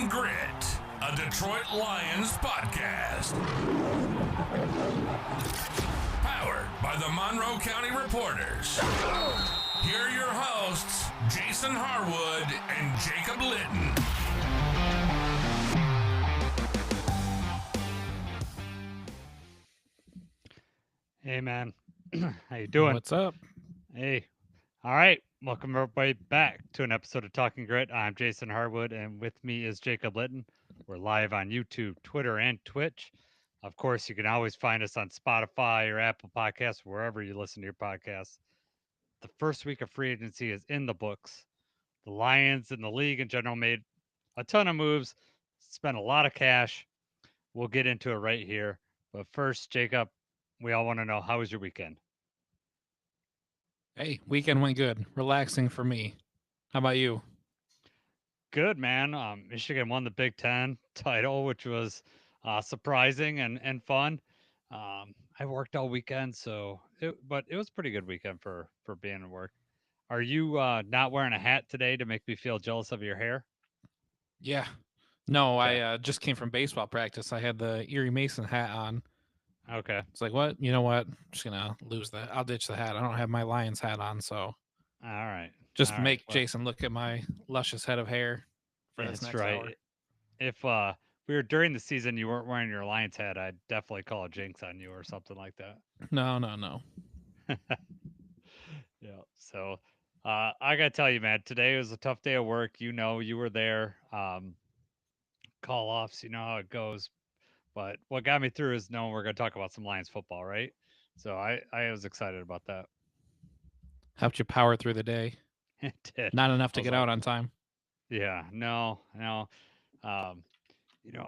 Talking Grit, a Detroit Lions podcast. Powered by the Monroe County Reporters. Here are your hosts, Jason Harwood and Jacob Litton. Hey, man. How you doing? What's up? Hey. All right. Welcome everybody back to an episode of Talking Grit. I'm Jason Harwood, and with me is Jacob Litton. We're live on YouTube, Twitter, and Twitch. Of course, you can always find us on Spotify or Apple Podcasts, wherever you listen to your podcasts. The first week of free agency is in the books. The Lions and the league in general made a ton of moves, spent a lot of cash. We'll get into it right here. But first, Jacob, we all want to know, how was your weekend? Hey, weekend went good. Relaxing for me. How about you? Good, man. Michigan won the Big Ten title, which was surprising and fun. I worked all weekend, but it was a pretty good weekend for being at work. Are you not wearing a hat today to make me feel jealous of your hair? Yeah. No, Okay. I just came from baseball practice. I had the Erie Mason hat on. Okay. It's like, what? You know what? I'm just going to lose that. I'll ditch the hat. I don't have my Lions hat on, so All right. just All to right. make Well, Jason look at my luscious head of hair for this that's next right. hour. If we were during the season, you weren't wearing your Lions hat, I'd definitely call a jinx on you or something like that. No. Yeah. So I gotta tell you, man, today was a tough day of work. You know, you were there. Call offs, you know how it goes. But what got me through is knowing we're gonna talk about some Lions football, right? So I was excited about that. Helped you power through the day. It did. Not enough I to was get like, out on time. yeah, no. Um, you know,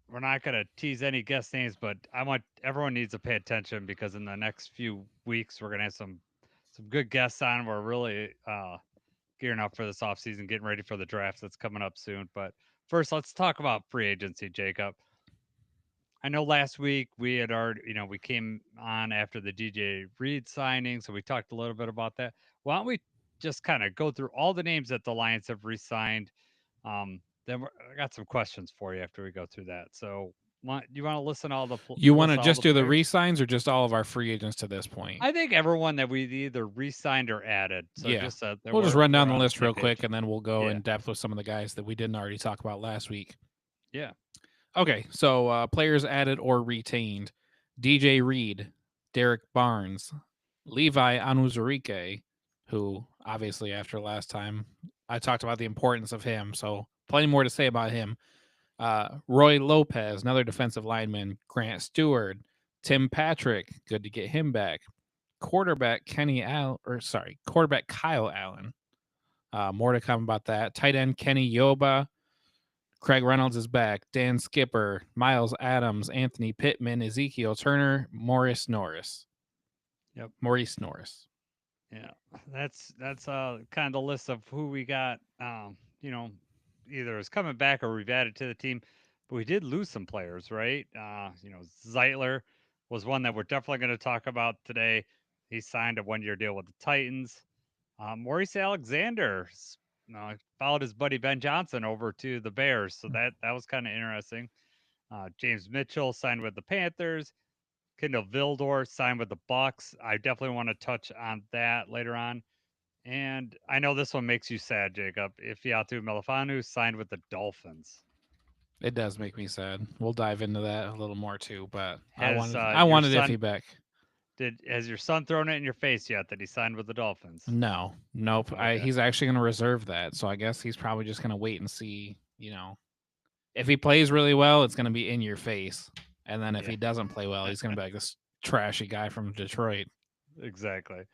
we're not gonna tease any guest names, but I want everyone needs to pay attention because in the next few weeks we're gonna have some good guests on. We're really gearing up for this offseason, getting ready for the draft that's coming up soon. But first, let's talk about free agency, Jacob. I know last week we had already, we came on after the DJ Reed signing, so we talked a little bit about that. Why don't we just kind of go through all the names that the Lions have re-signed? I got some questions for you after we go through that. So, you want to listen to all the You want to list all just the do the players? re-signs or just all of our free agents to this point? I think everyone that we either re-signed or added. So Yeah. just that We'll just run we're down the on the list same real quick page. and then we'll go Yeah, in depth with some of the guys that we didn't already talk about last week. yeah. Okay, so players added or retained: DJ Reed, Derek Barnes, Levi Anusorike, who obviously after last time I talked about the importance of him, so plenty more to say about him. Roy Lopez, another defensive lineman, Grant Stewart, Tim Patrick, good to get him back. Quarterback Kyle Allen. More to come about that. Tight end Kenny Yoba. Craig Reynolds is back. Dan Skipper, Miles Adams, Anthony Pittman, Ezekiel Turner, Maurice Norris. Yep. Maurice Norris. Yeah, that's kind of the list of who we got. Either is coming back or we've added to the team, but we did lose some players, right? Zeitler was one that we're definitely going to talk about today. He signed a 1-year deal with the Titans. Maurice Alexander followed his buddy Ben Johnson over to the Bears, so that was kind of interesting. James Mitchell signed with the Panthers. Kendall Vildor signed with the Bucks. I definitely want to touch on that later on. And I know this one makes you sad, Jacob. Ifeatu Melifanu signed with the Dolphins. It does make me sad. We'll dive into that a little more too, but I Has your wanted son Iffy back. has your son thrown it in your face yet that he signed with the Dolphins? No, nope. Okay. He's actually going to reserve that, so I guess he's probably just going to wait and see. If he plays really well, it's going to be in your face, and then if Yeah. he doesn't play well, he's going to be like this trashy guy from Detroit. Exactly.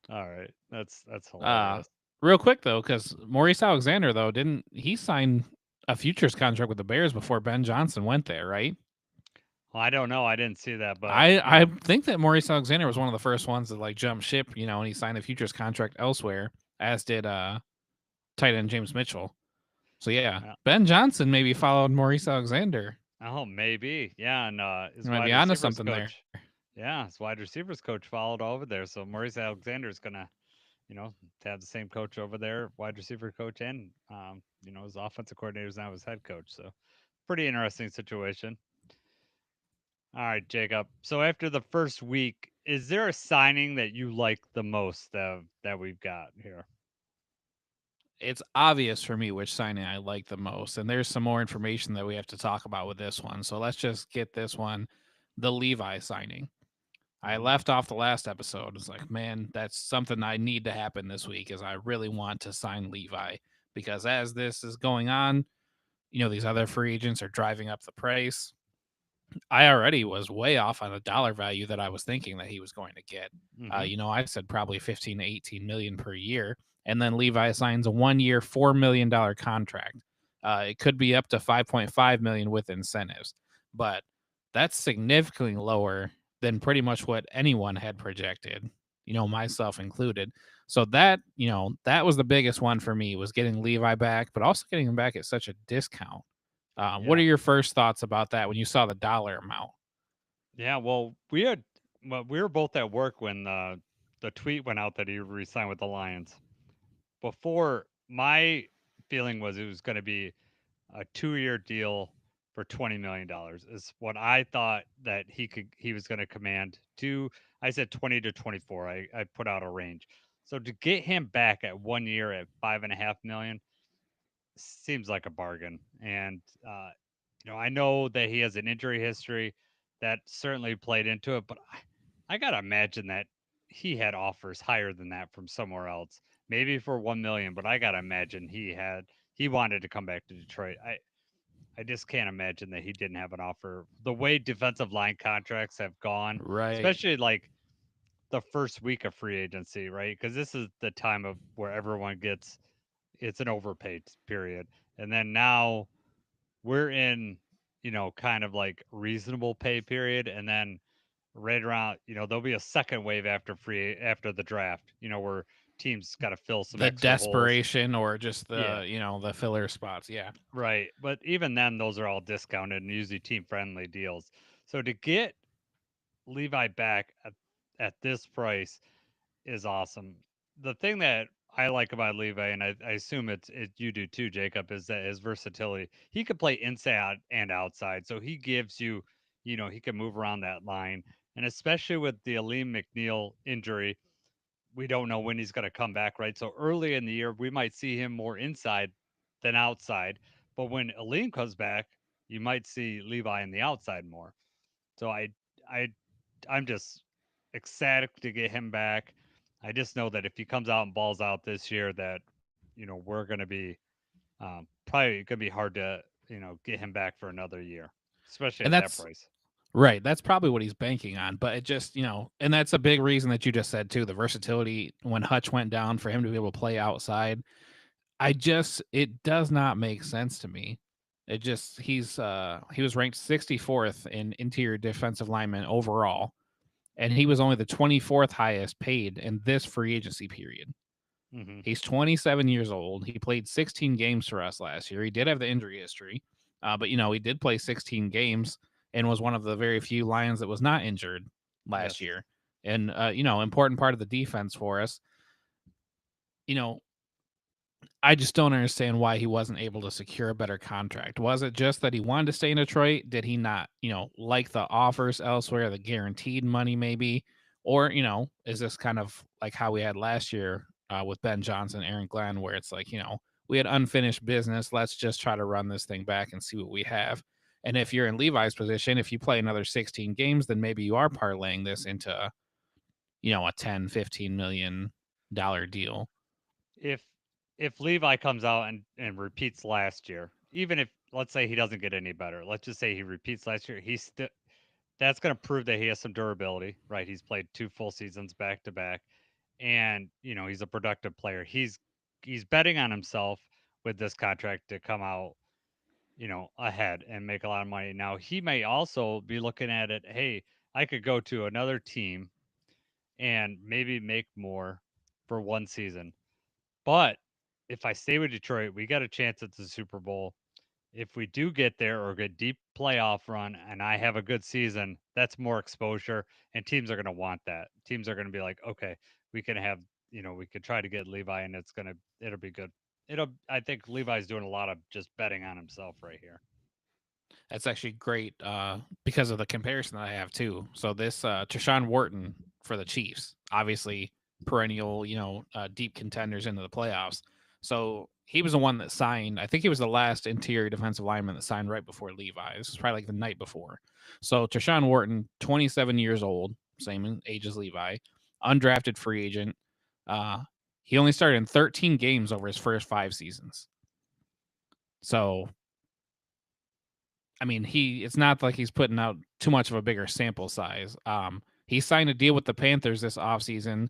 All right. That's Uh, hilarious. real quick though, because Maurice Alexander though didn't he sign a futures contract with the Bears before Ben Johnson went there, right? Well, I don't know. I didn't see that, but I think that Maurice Alexander was one of the first ones that like jumped ship, and he signed a futures contract elsewhere, as did tight end James Mitchell. So yeah, yeah. Ben Johnson maybe followed Maurice Alexander. Oh, maybe. Yeah, and his You might wide be onto receivers something there. coach. Yeah, his wide receivers coach followed over there. So Maurice Alexander is gonna to have the same coach over there, wide receiver coach, and his offensive coordinator is now his head coach. So pretty interesting situation. All right, Jacob. So after the first week, is there a signing that you like the most that we've got here? It's obvious for me which signing I like the most, and there's some more information that we have to talk about with this one. So let's just get this one, the Levi signing. I Hmm. left off the last episode. It's like, man, that's something I need to happen this week is I really want to sign Levi because as this is going on, these other free agents are driving up the price. I already was way off on the dollar value that I was thinking that he was going to get. Hmm. I said probably 15 to 18 million per year. And then Levi signs a 1 year, $4 million contract. It could be up to 5.5 million with incentives, but that's significantly lower than pretty much what anyone had projected, myself included. So that was the biggest one for me was getting Levi back, but also getting him back at such a discount. What are Yeah. your first thoughts about that when you saw the dollar amount? Yeah. Well, we were both at work when the tweet went out that he resigned with the Lions. Before, my feeling was it was going to be a 2-year deal for $20 million is what I thought that he was going to command. I said 20 to 24. I put out a range. So to get him back at 1 year at 5.5 million seems like a bargain. And I know that he has an injury history that certainly played into it, but I gotta imagine that he had offers higher than that from somewhere else, maybe for 1 million. But I gotta imagine he wanted to come back to Detroit. I just can't imagine that he didn't have an offer. The way defensive line contracts have gone, Right. especially like the first week of free agency, right? Because this is the time of where everyone gets it's an overpaid period, and then now we're in kind of like reasonable pay period, and then right around there'll be a second wave after the draft, where teams got to fill some The extra holes. desperation or just Yeah. the filler spots. Yeah. Right, but even then, those are all discounted and usually team-friendly deals. So to get Levi back at this price is awesome. The thing that I like about Levi, and I assume you do too, Jacob, is that his versatility. He could play inside and outside, so he gives you, he can move around that line, and especially with the Aleem McNeil injury, we don't know when he's going to come back, right? So early in the year, we might see him more inside than outside. But when Aleem comes back, you might see Levi in the outside more. So I, I'm just ecstatic to get him back. I just know that if he comes out and balls out this year, that we're going to be probably going to be hard to get him back for another year, especially And at that that's price. right. That's probably what he's banking on. But it just, and that's a big reason that you just said too, the versatility when Hutch went down for him to be able to play outside. It does not make sense to me. It just he was ranked 64th in interior defensive lineman overall, and he was only the 24th highest paid in this free agency period. Hmm. He's 27 years old. He played 16 games for us last year. He did have the injury history, but he did play 16 games and was one of the very few Lions that was not injured last Yes. year. And important part of the defense for us. You know, I just don't understand why he wasn't able to secure a better contract. Was it just that he wanted to stay in Detroit? Did he not, like the offers elsewhere, the guaranteed money maybe? Or, is this kind of like how we had last year with Ben Johnson, Aaron Glenn, where it's like, we had unfinished business. Let's just try to run this thing back and see what we have. And if you're in Levi's position, if you play another 16 games, then maybe you are parlaying this into, a 10, $15 million deal. if if Levi comes out and repeats last year, even if let's say he doesn't get any better, let's just say he repeats last year, he's still that's going to prove that he has some durability, right? He's played 2 full seasons back to back, and he's a productive player. He's betting on himself with this contract to come out ahead and make a lot of money. Now he may also be looking at it. Hey, I could go to another team and maybe make more for 1 season, but if I stay with Detroit, we got a chance at the Super Bowl. If we do get there or get deep playoff run and I have a good season, that's more exposure and teams are going to want that. Teams are going to be like, "Okay, we can have we could try to get Levi, and it'll be good. I think Levi's doing a lot of just betting on himself right here. That's actually great because of the comparison that I have too. So this Treshaun Wharton for the Chiefs, obviously perennial, deep contenders into the playoffs. So he was the one that signed. I think he was the last interior defensive lineman that signed right before Levi. This was probably like the night before. So Treshaun Wharton, 27 years old, same age as Levi, undrafted free agent. Uh, he only started in 13 games over his first 5 seasons. So I mean, it's not like he's putting out too much of a bigger sample size. He signed a deal with the Panthers this offseason,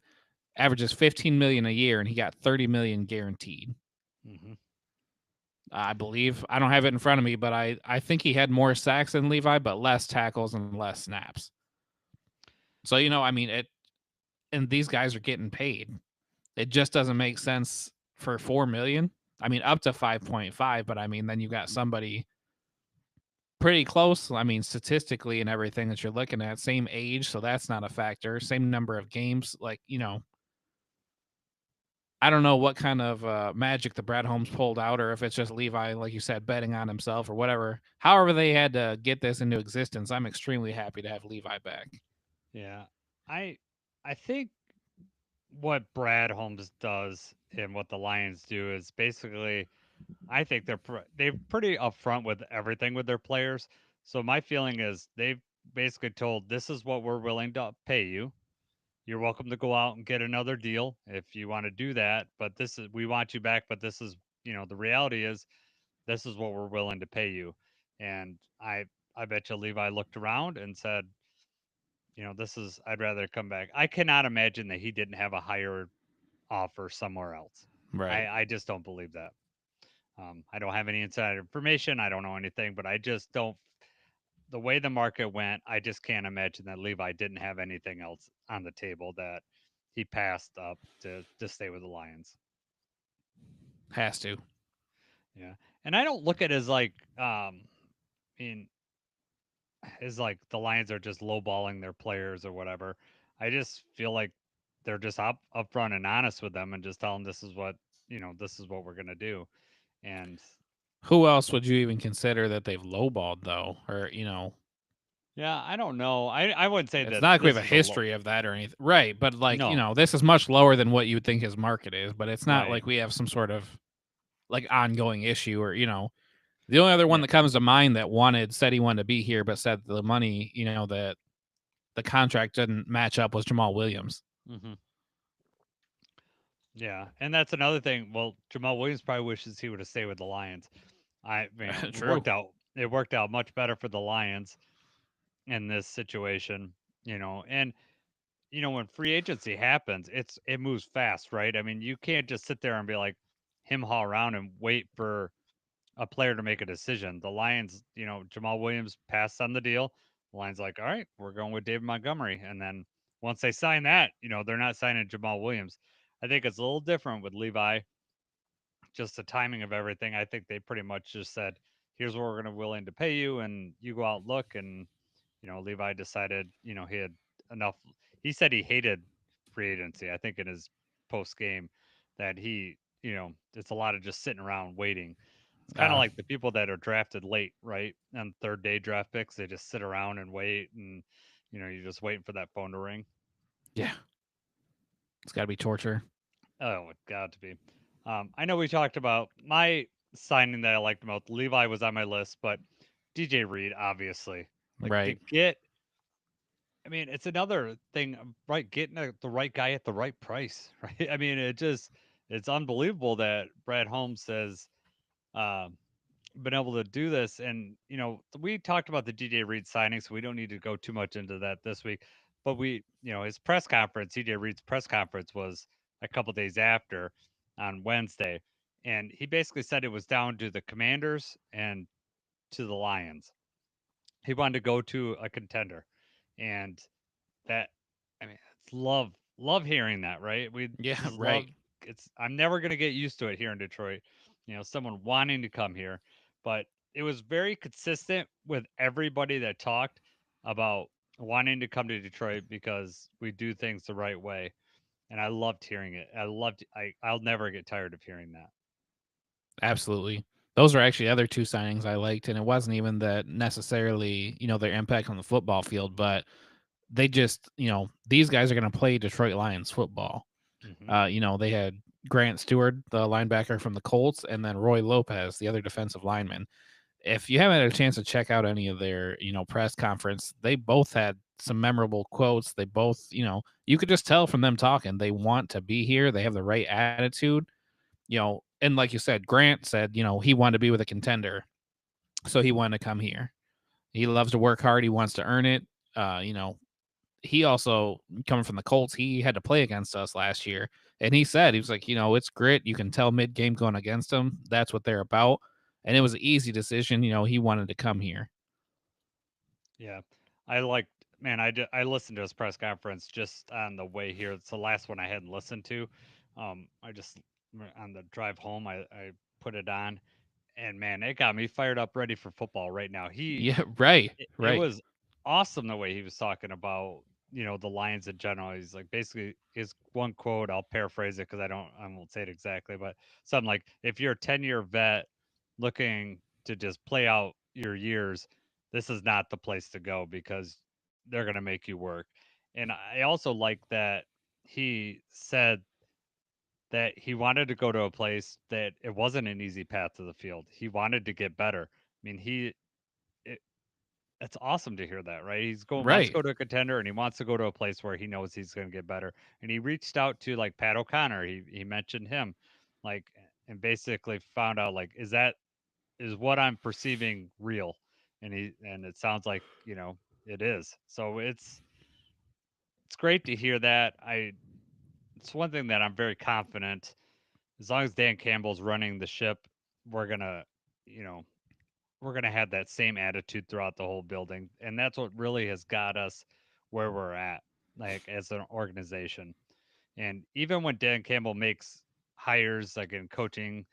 averages 15 million a year, and he got 30 million guaranteed. Hmm. I believe. I don't have it in front of me, but I think he had more sacks than Levi, but less tackles and less snaps. So, I mean, and these guys are getting paid. It just doesn't make sense for 4 million. I mean, up to 5.5, but I mean, then you got somebody pretty close. I mean, statistically and everything that you're looking at, same age, so that's not a factor. Same number of games. Like, I don't know what kind of magic the Brad Holmes pulled out, or if it's just Levi, like you said, betting on himself or whatever. However, they had to get this into existence. I'm extremely happy to have Levi back. Yeah, I I think what Brad Holmes does and what the Lions do is basically I think they're pretty upfront with everything with their players. So my feeling is they've basically told this is what we're willing to pay you. You're welcome to go out and get another deal if you want to do that, but this is we want you back, but this is, the reality is this is what we're willing to pay you. And I bet you Levi looked around and said, this is I'd rather come back. I cannot imagine that he didn't have a higher offer somewhere else. Right. I just don't believe that. I don't have any inside information. I don't know anything, but I just don't. The way the market went, I just can't imagine that Levi didn't have anything else on the table that he passed up to stay with the Lions. Has to. Yeah, and I don't look at it as like, I mean, as like the Lions are just lowballing their players or whatever. I just feel like they're just upfront and honest with them and just tell them this is what we're gonna do. And Who else would you even consider that they've lowballed though? Or, yeah, I don't know. I wouldn't say it's that not like we have this a is a low. history of that or anything. Right. But like, No, this is much lower than what you would think his market is, but it's not right. like we have some sort of like ongoing issue or, the only other one Yeah. that comes to mind that said he wanted to be here, but said the money, that the contract didn't match up was Jamal Williams. Hmm. Yeah, and that's another thing. Well, Jamal Williams probably wishes he would have stayed with the Lions. It True. worked out. It worked out much better for the Lions in this situation. And when free agency happens, it moves fast, right? I mean, you can't just sit there and be like him haul around and wait for a player to make a decision. The Lions, Jamal Williams passed on the deal. The Lions like, all right, we're going with David Montgomery, and then once they sign that, they're not signing Jamal Williams. I think it's a little different with Levi. Just the timing of everything. I think they pretty much just said, "Here's what we're going to willing to pay you, and you go out and look." And Levi decided, he had enough. He said he hated free agency. I think in his post game that it's a lot of just sitting around waiting. It's kind of Uh, like the people that are drafted late, right? On third day draft picks, they just sit around and wait, and you're just waiting for that phone to ring. yeah, it's got to be torture. Oh, it got to be. I know we talked about my signing that I liked the most. Levi was on my list, but DJ Reed, obviously, like to Right. get. I mean, it's another thing, right? Getting the right guy at the right price, right? I mean, it's unbelievable that Brad Holmes has um, been able to do this. And we talked about the DJ Reed signing, so we don't need to go too much into that this week. But his press conference, DJ Reed's press conference was a couple days after on Wednesday, and he basically said it was down to the Commanders and to the Lions. He wanted to go to a contender, and that I mean, it's love hearing that, right? We Yeah. just Right. love it's I'm never going to get used to it here in Detroit. Someone wanting to come here, but it was very consistent with everybody that talked about wanting to come to Detroit because we do things the right way. and I loved hearing it. I'll never get tired of hearing that. Absolutely. Those are actually the other two signings I liked, and it wasn't even that necessarily, their impact on the football field, but they just, these guys are going to play Detroit Lions football. Hmm. They had Grant Stewart, the linebacker from the Colts, and then Roy Lopez, the other defensive lineman. If you haven't had a chance to check out any of their, press conference, they both had some memorable quotes. They both, you could just tell from them talking, they want to be here. They have the right attitude, and like you said, Grant said, he wanted to be with a contender. So he wanted to come here. He loves to work hard. He wants to earn it. Uh, you know, he also coming from the Colts, he had to play against us last year. And he said, he was like, it's grit. You can tell mid game going against them. That's what they're about. And it was an easy decision. He wanted to come here. Yeah, I liked. Man, I listened to his press conference just on the way here. It's the last one I hadn't listened to. I just on the drive home, I put it on, and man, it got me fired up, ready for football right now. Yeah, right, It right. was awesome the way he was talking about the Lions in general. He's like basically his one quote. I'll paraphrase it because I won't say it exactly, but something like, "If you're a 10-year vet looking to just play out your years, this is not the place to go because they're gonna make you work." And I also like that he said that he wanted to go to a place that it wasn't an easy path to the field. He wanted to get better. I mean, it, it's awesome to hear that, right? He's going wants to Right. go to a contender and he wants to go to a place where he knows he's going to get better. And he reached out to like Pat O'Connor. He mentioned him, like, and basically found out like is what I'm perceiving real? And it sounds like it is. So it's great to hear that. It's one thing that I'm very confident as long as Dan Campbell's running the ship, we're gonna you know we're going to have that same attitude throughout the whole building. And that's what really has got us where we're at, like as an organization. And even when Dan Campbell makes hires like in coaching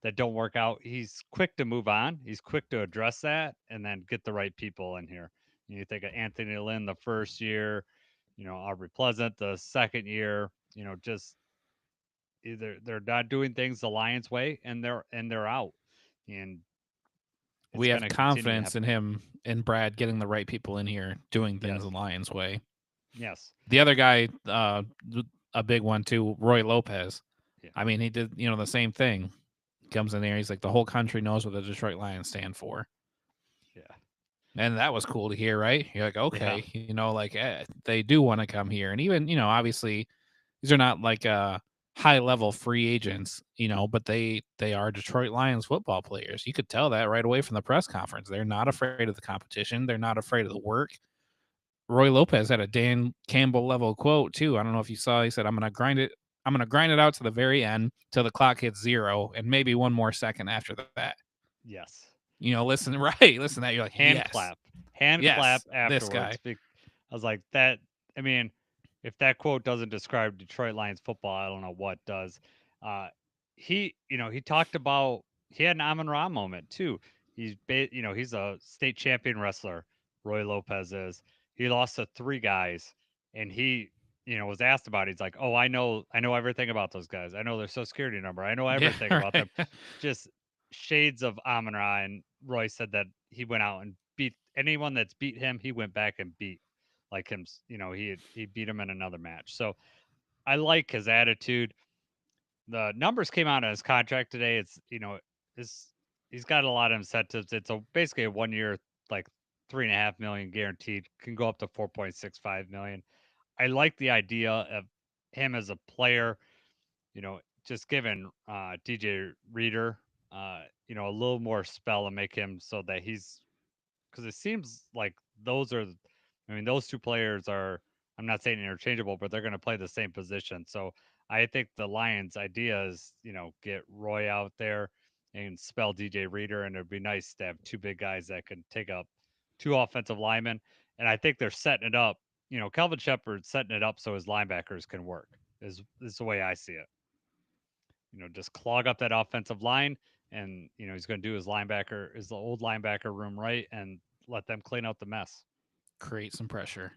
that don't work out, he's quick to move on. He's quick to address that and then get the right people in here. You think of Anthony Lynn the first year, Aubrey Pleasant the second year, just either they're not doing things the Lions way and they're out. And it's We going have to continue to confidence happen. in him and Brad getting the right people in here doing things the Yes. Lions way. Yes. The other guy, a big one too, Roy Lopez. Yeah. I mean, he did, the same thing. Comes in there, he's like, the whole country knows what the Detroit Lions stand for. Yeah. And that was cool to hear, right? You're like, Yeah. okay, they do want to come here. And even, obviously, these are not like high level free agents, but they are Detroit Lions football players. You could tell that right away from the press conference. They're not afraid of the competition. They're not afraid of the work. Roy Lopez had a Dan Campbell level quote too. I don't know if you saw. He said, "I'm gonna grind it. I'm gonna grind it out to the very end till the clock hits zero, and maybe one more second after that." Yes. Listen, right? Listen to that. You're like, Hand yes, clap. Hand clap yes, this afterwards. guy. I was like, that. I mean, if that quote doesn't describe Detroit Lions football, I don't know what does. Uh, he talked about he had an Amon Ra moment too. He's a state champion wrestler. Roy Lopez is. He lost to three guys, and he was asked about it. He's like, "Oh, I know everything about those guys. I know their social security number. I know Yeah, everything about them." right. Just shades of Amon Ra. And Roy said that he went out and beat anyone that's beat him. He went back and beat like him. He beat him in another match. So I like his attitude. The numbers came out on his contract today. It's he's got a lot of incentives. It's basically a 1 year, like 3.5 million guaranteed, can go up to 4.65 million. I like the idea of him as a player, just giving DJ Reader a little more spell and make him so that he's because it seems like those are, I mean, those two players are, I'm not saying interchangeable, but they're going to play the same position. So I think the Lions' idea is, get Roy out there and spell DJ Reader, and it'd be nice to have two big guys that can take up two offensive linemen. And I think they're setting it up. Kelvin Shepard's setting it up so his linebackers can work. Is the way I see it. Just clog up that offensive line, and he's going to do his old linebacker room right, and let them clean out the mess. Create some pressure.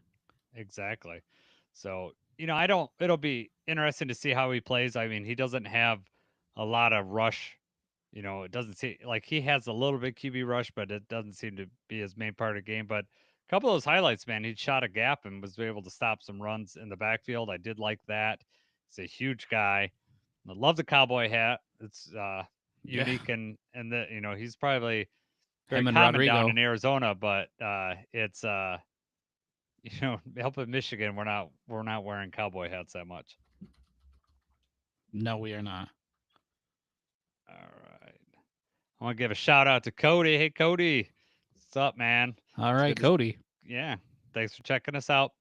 Exactly. So I don't. It'll be interesting to see how he plays. I mean, he doesn't have a lot of rush. It doesn't seem like he has a little bit QB rush, but it doesn't seem to be his main part of the game. But a couple of those highlights, man, he shot a gap and was able to stop some runs in the backfield. I did like that. He's a huge guy. I love the cowboy hat. It's Yeah, unique and the he's probably very him and common down Rodrigo. in Arizona, but it's up in Michigan, we're not wearing cowboy hats that much. No, we are not. All right. I want to give a shout out to Cody. Hey, Cody. What's up, man? All It's right, good to, Cody. yeah. Thanks for checking us out.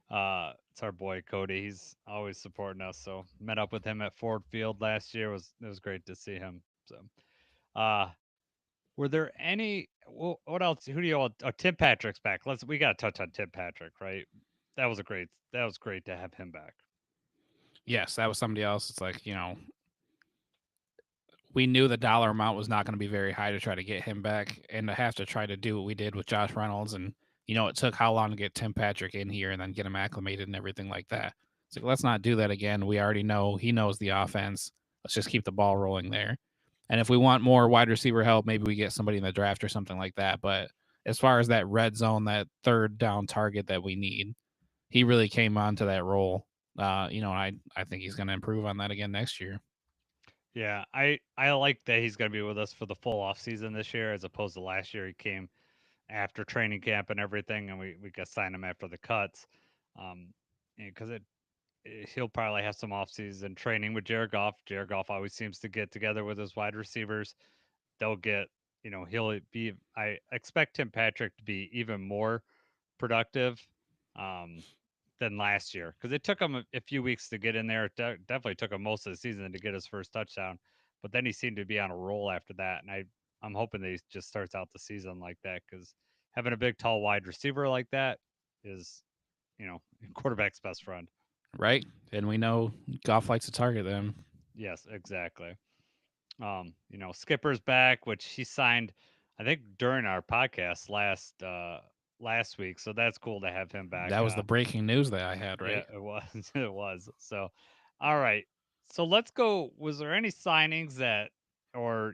It's our boy Cody. He's always supporting us. So met up with him at Ford Field last year. It was great to see him. So, uh, were there any? What else? Who do you all? Oh, Tim Patrick's back. We got to touch on Tim Patrick, right? That was great to have him back. Yes, that was somebody else. It's like, we knew the dollar amount was not going to be very high to try to get him back, and to have to try to do what we did with Josh Reynolds, and it took how long to get Tim Patrick in here and then get him acclimated and everything like that. It's like, let's not do that again. We already know he knows the offense. Let's just keep the ball rolling there. And if we want more wide receiver help, maybe we get somebody in the draft or something like that. But as far as that red zone, that third down target that we need, he really came onto that role. I think he's going to improve on that again next year. Yeah, I like that he's going to be with us for the full off season this year, as opposed to last year. He came after training camp and everything, and we got signed him after the cuts, because he'll probably have some off season training with Jared Goff. Jared Goff always seems to get together with his wide receivers. They'll get, he'll be. I expect Tim Patrick to be even more productive. Um, than last year because it took him a few weeks to get in there. It definitely took him most of the season to get his first touchdown, but then he seemed to be on a roll after that. And I'm hoping that he just starts out the season like that because having a big, tall wide receiver like that is, quarterback's best friend. Right? And we know Goff likes to target them. Yes, exactly. Skipper's back, which he signed, I think, during our podcast last week. So that's cool to have him back. That was the breaking news that I had, Yeah, right? it was. It was. So, all right. So let's go. Was there any signings that, or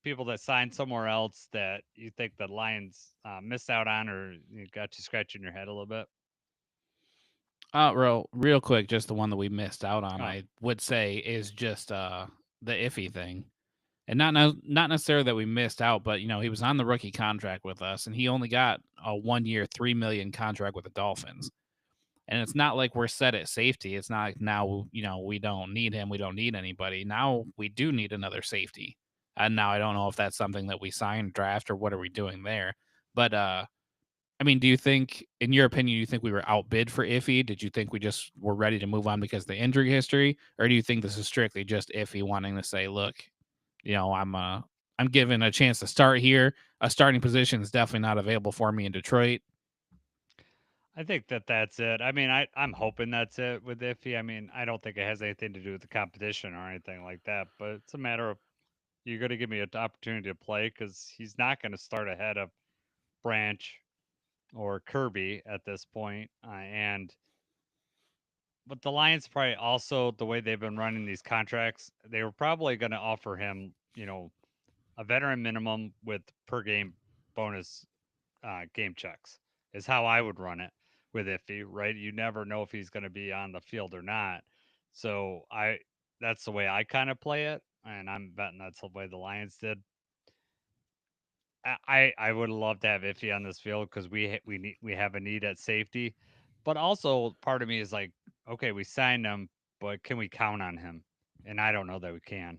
people that signed somewhere else that you think the Lions missed out on, or you got you scratching your head a little bit? Real quick, just the one that we missed out on, Oh, I would say, is just the iffy thing, and not necessarily that we missed out, but he was on the rookie contract with us, and he only got a 1 year, $3 million contract with the Dolphins, and it's not like we're set at safety. It's not like now we don't need him, we don't need anybody. Now we do need another safety, and now I don't know if that's something that we sign, draft, or what are we doing there, but I mean, do you think, in your opinion, you think we were outbid for Iffy? Did you think we just were ready to move on because of the injury history, or do you think this is strictly just Iffy wanting to say, "Look, I'm given a chance to start here. A starting position is definitely not available for me in Detroit." I think that's it. I mean, I'm hoping that's it with Iffy. I mean, I don't think it has anything to do with the competition or anything like that, but it's a matter of you're going to give me an opportunity to play because he's not going to start ahead of Branch or Kirby at this point, and but the Lions probably also the way they've been running these contracts, they were probably going to offer him, a veteran minimum with per game bonus game checks is how I would run it with Iffy, right? You never know if he's going to be on the field or not. So that's the way I kind of play it, and I'm betting that's the way the Lions did. I would love to have Iffy on this field because we have a need at safety, but also part of me is like, okay, we signed him, but can we count on him? And I don't know that we can.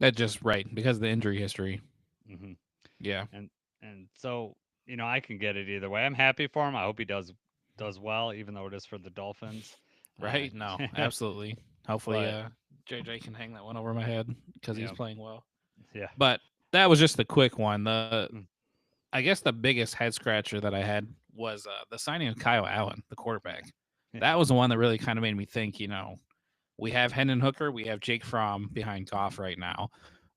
That's just right because of the injury history. hmm Yeah, And and so I can get it either way. I'm happy for him. I hope he does well, even though it is for the Dolphins. Uh, right. No, absolutely. Hopefully, but JJ can hang that one over my head because he's yeah, playing well. yeah, But that was just the quick one. mm, I guess the biggest head scratcher that I had was the signing of Kyle Allen, the yeah, quarterback. yeah, That was the one that really kind of made me think, we have Hendon Hooker, we have Jake Fromm behind Goff right now.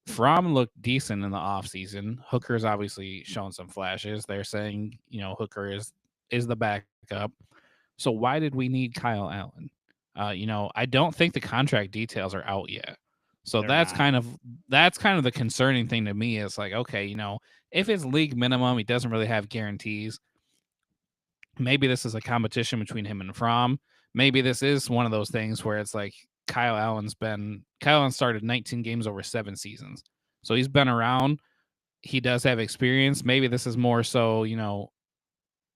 Fromm looked decent in the offseason. Hooker's obviously shown some flashes. They're saying, Hooker is the backup. So why did we need Kyle Allen? I don't think the contract details are out yet. So They're not. that's kind of the concerning thing to me is like, okay, if it's league minimum, he doesn't really have guarantees. Maybe this is a competition between him and Fromm. Maybe this is one of those things where it's like Kyle Allen started 19 games over 7 seasons. So he's been around. He does have experience. Maybe this is more so,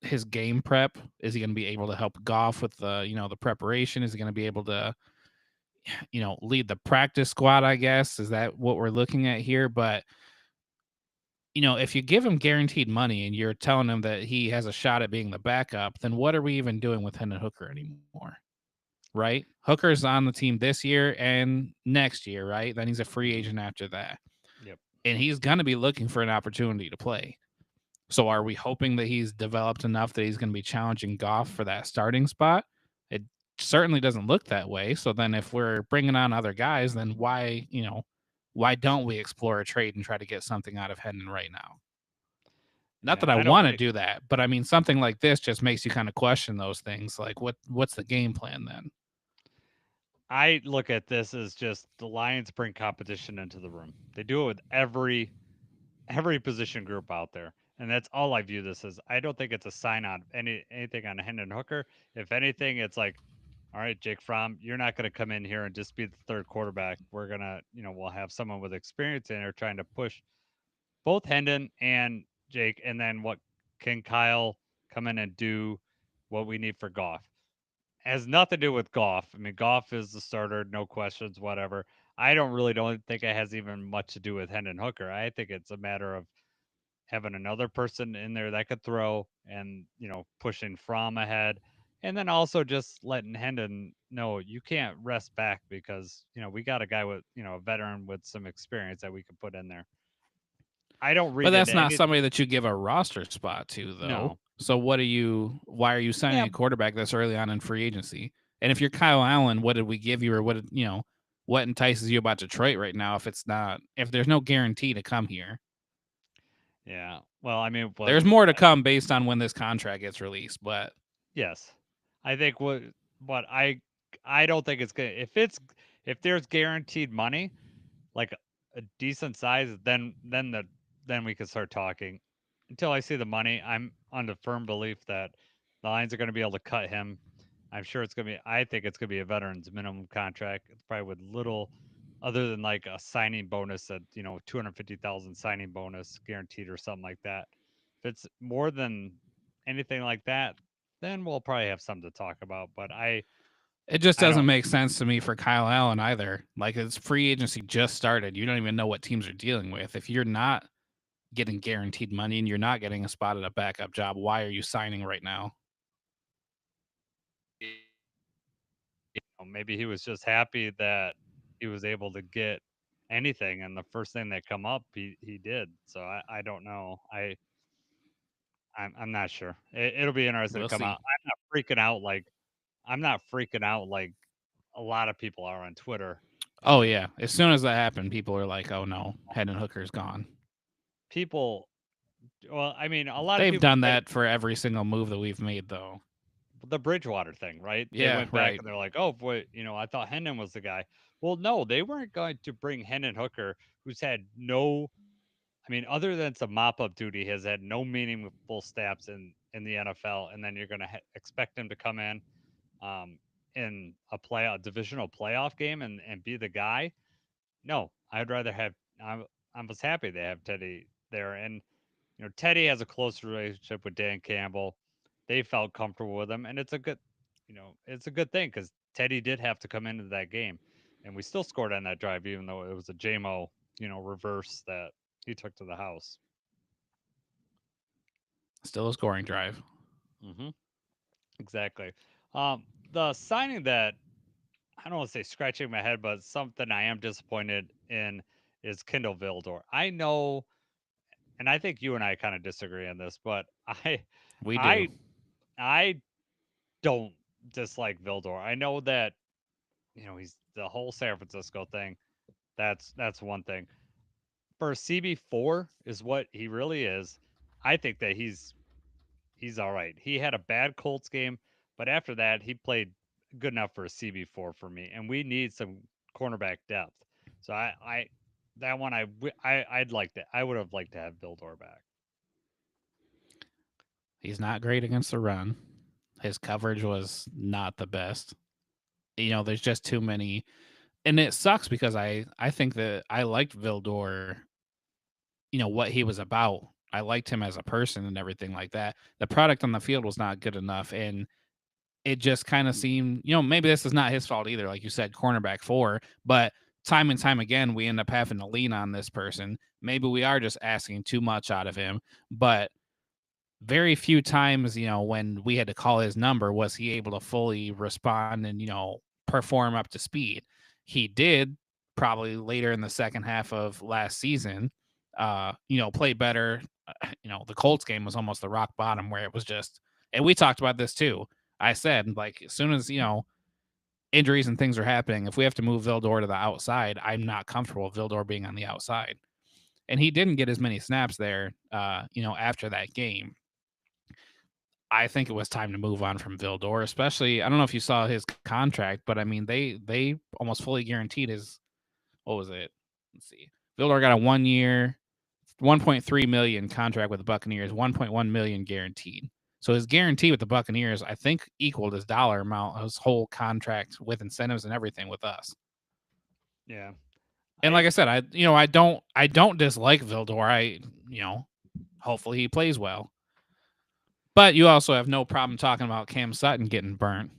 his game prep. Is he going to be able to help Goff with the preparation? Is he going to be able to, lead the practice squad, I guess? Is that what we're looking at here? But, if you give him guaranteed money and you're telling him that he has a shot at being the backup, then what are we even doing with Hendon Hooker anymore? Right? Hooker's on the team this year and next year, right? Then he's a free agent after that. Yep. And he's going to be looking for an opportunity to play. So are we hoping that he's developed enough that he's going to be challenging Goff for that starting spot? It certainly doesn't look that way. So then if we're bringing on other guys, then why don't we explore a trade and try to get something out of Hendon right now? Not Yeah, that I I don't want to think do that, but I mean something like this just makes you kind of question those things. Like what's the game plan then? I look at this as just the Lions bring competition into the room. They do it with every position group out there. And that's all I view this as. I don't think it's a sign on anything on Hendon Hooker. If anything, it's like, all right, Jake Fromm, you're not going to come in here and just be the third quarterback. We're going to, we'll have someone with experience in there trying to push both Hendon and Jake. And then what can Kyle come in and do what we need for Goff? Has nothing to do with Goff. I mean, Goff is the starter, no questions, whatever. I don't think it has even much to do with Hendon Hooker. I think it's a matter of having another person in there that could throw and, pushing Fromm ahead. And then also just letting Hendon know you can't rest back because, we got a guy with, a veteran with some experience that we could put in there. I don't But read that's into not any. somebody that you give a roster spot to, though. No. So why are you signing Yeah. a quarterback this early on in free agency? And if you're Kyle Allen, what did we give you, or what entices you about Detroit right now? If there's no guarantee to come here, Yeah. Well, I mean, there's more to come based on when this contract gets released. But yes. I think what I don't think it's good if there's guaranteed money, like a decent size, then we can start talking. Until I see the money, I'm on the firm belief that the Lions are going to be able to cut him. I'm sure it's going to be. I think it's going to be a veterans minimum contract. It's probably with little, other than like a signing bonus, 250,000 signing bonus guaranteed or something like that. If it's more than anything like that, then we'll probably have something to talk about. But it just I doesn't don't. make sense to me for Kyle Allen either. Like, it's free agency just started. You don't even know what teams are dealing with. If you're not getting guaranteed money and you're not getting a spot at a backup job, why are you signing right now? Maybe he was just happy that he was able to get anything, and the first thing that come up, he did. So I don't know. I'm not sure. It'll be interesting to We'll come see. out. I'm not freaking out like a lot of people are on Twitter, Oh and yeah, as soon as that happened, people are like, "Oh no, Hendon Hooker's gone." people. Well, I mean, a lot of They've people done said that for every single move that we've made, though. the Bridgewater thing, right? They Yeah, went back right. and they're like, "Oh, boy, I thought Hendon was the guy." Well, no, they weren't going to bring Hendon Hooker, who's had no. I mean, other than some mop-up duty, has had no meaningful snaps in the NFL, and then you're going to expect him to come um, in a divisional playoff game and be the guy. No, I'd rather have. I was happy they have Teddy there, and Teddy has a close relationship with Dan Campbell. They felt comfortable with him, and it's a good thing because Teddy did have to come into that game, and we still scored on that drive, even though it was a JMO, reverse that he took to the house. Still a scoring drive. hmm Exactly. The signing that I don't want to say scratching my head, but something I am disappointed in is Kindle Vildor. I know, and I think you and I kind of disagree on this, but We do. I, I don't dislike Vildor. I know that he's the whole San Francisco thing. That's one thing. For CB4 is what he really is. I think that he's all right. He had a bad Colts game, But after that, he played good enough for a CB4 for me, and we need some cornerback depth. So I that one I'd like that. I would have liked to have Vildor back. He's not great against the run. His coverage was not the best. There's just too many, and it sucks because I think that I liked Vildor. What he was about. I liked him as a person and everything like that. The product on the field was not good enough, and it just kind of seemed, maybe this is not his fault either, like you said, cornerback 4, but time and time again, we end up having to lean on this person. Maybe we are just asking too much out of him, but very few times, when we had to call his number, was he able to fully respond and, perform up to speed. He did probably later in the second half of last season, play better. The Colts game was almost the rock bottom where it was just, and we talked about this too. I said, like, as soon as, injuries and things are happening, if we have to move Vildor to the outside, I'm not comfortable with Vildor being on the outside. And he didn't get as many snaps there, after that game. I think it was time to move on from Vildor, especially, I don't know if you saw his contract, but I mean, they almost fully guaranteed his, what was it? Let's see. Vildor got a 1 year, 1.3 million contract with the Buccaneers, 1.1 million guaranteed. So his guarantee with the Buccaneers, I think, equaled his dollar amount, his whole contract with incentives and everything with us. Yeah. And like I said, I don't dislike Vildor. Hopefully he plays well. But you also have no problem talking about Cam Sutton getting burnt.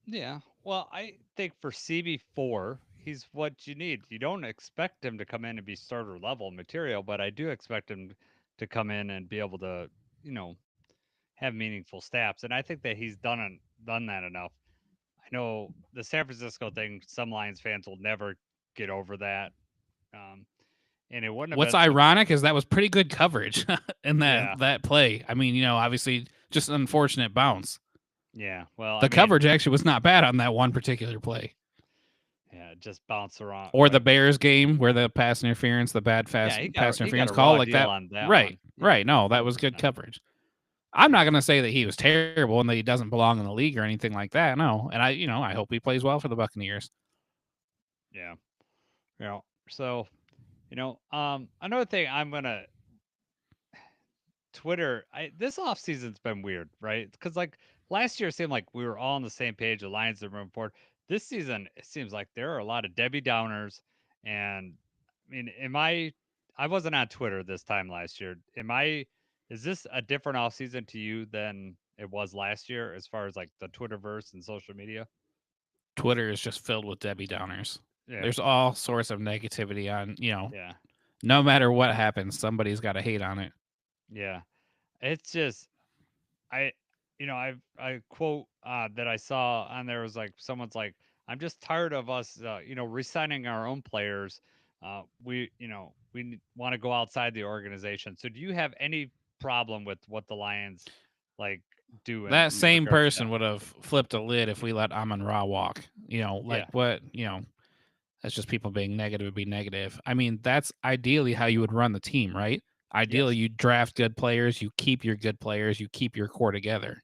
Yeah. Well, I think for CB4, he's what you need. You don't expect him to come in and be starter level material, but I do expect him to come in and be able to, you know, have meaningful stats. And I think that he's done that enough. I know the San Francisco thing, some Lions fans will never get over that. Um, and it wouldn't have What's been so ironic is that was pretty good coverage in yeah. that play. I mean, obviously just an unfortunate bounce. Yeah. Well, I The mean, coverage actually was not bad on that one particular play. yeah, just bounce around. Or the Bears game where the pass interference, the bad Yeah, pass he got interference a call raw like deal that. on that Right, one. Yeah. right. No, that was good coverage. I'm not going to say that he was terrible and that he doesn't belong in the league or anything like that. No. And I hope he plays well for the Buccaneers. Yeah. You know, so, another thing I'm gonna Twitter, this off season's been weird, right? Because like last year it seemed like we were all on the same page, the Lions are moving forward. This season it seems like there are a lot of Debbie Downers, and I mean, I wasn't on Twitter this time last year. Is this a different off season to you than it was last year as far as like the Twitterverse and social media? Twitter is just filled with Debbie Downers. Yeah, There's all sorts of negativity on, yeah, no matter what happens, somebody's got to hate on it. yeah. It's just I I quote that I saw on there was like someone's like, I'm just tired of us resigning our own players. We want to go outside the organization. So do you have any problem with what the Lions like do in That same regards to person that? would have flipped a lid if we let Amon Ra walk. Yeah. What, that's just people being negative, be negative. I mean, that's ideally how you would run the team, right? Ideally, Yes. you draft good players, you keep your good players, you keep your core together.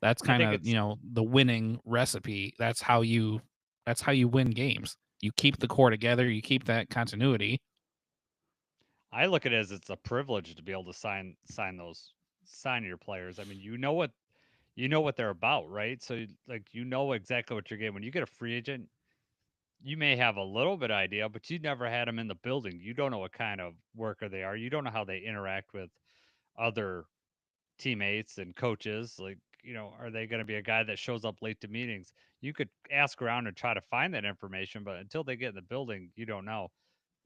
That's I kind think of, it's the winning recipe. That's how you win games. You keep the core together, you keep that continuity. I look at it as it's a privilege to be able to sign your players. I mean, you know what they're about, right? So like you know exactly what you're getting. When you get a free agent, you may have a little bit idea, but you never had them in the building. You don't know what kind of worker they are. You don't know how they interact with other teammates and coaches. Like, are they going to be a guy that shows up late to meetings? You could ask around and try to find that information, but until they get in the building, you don't know.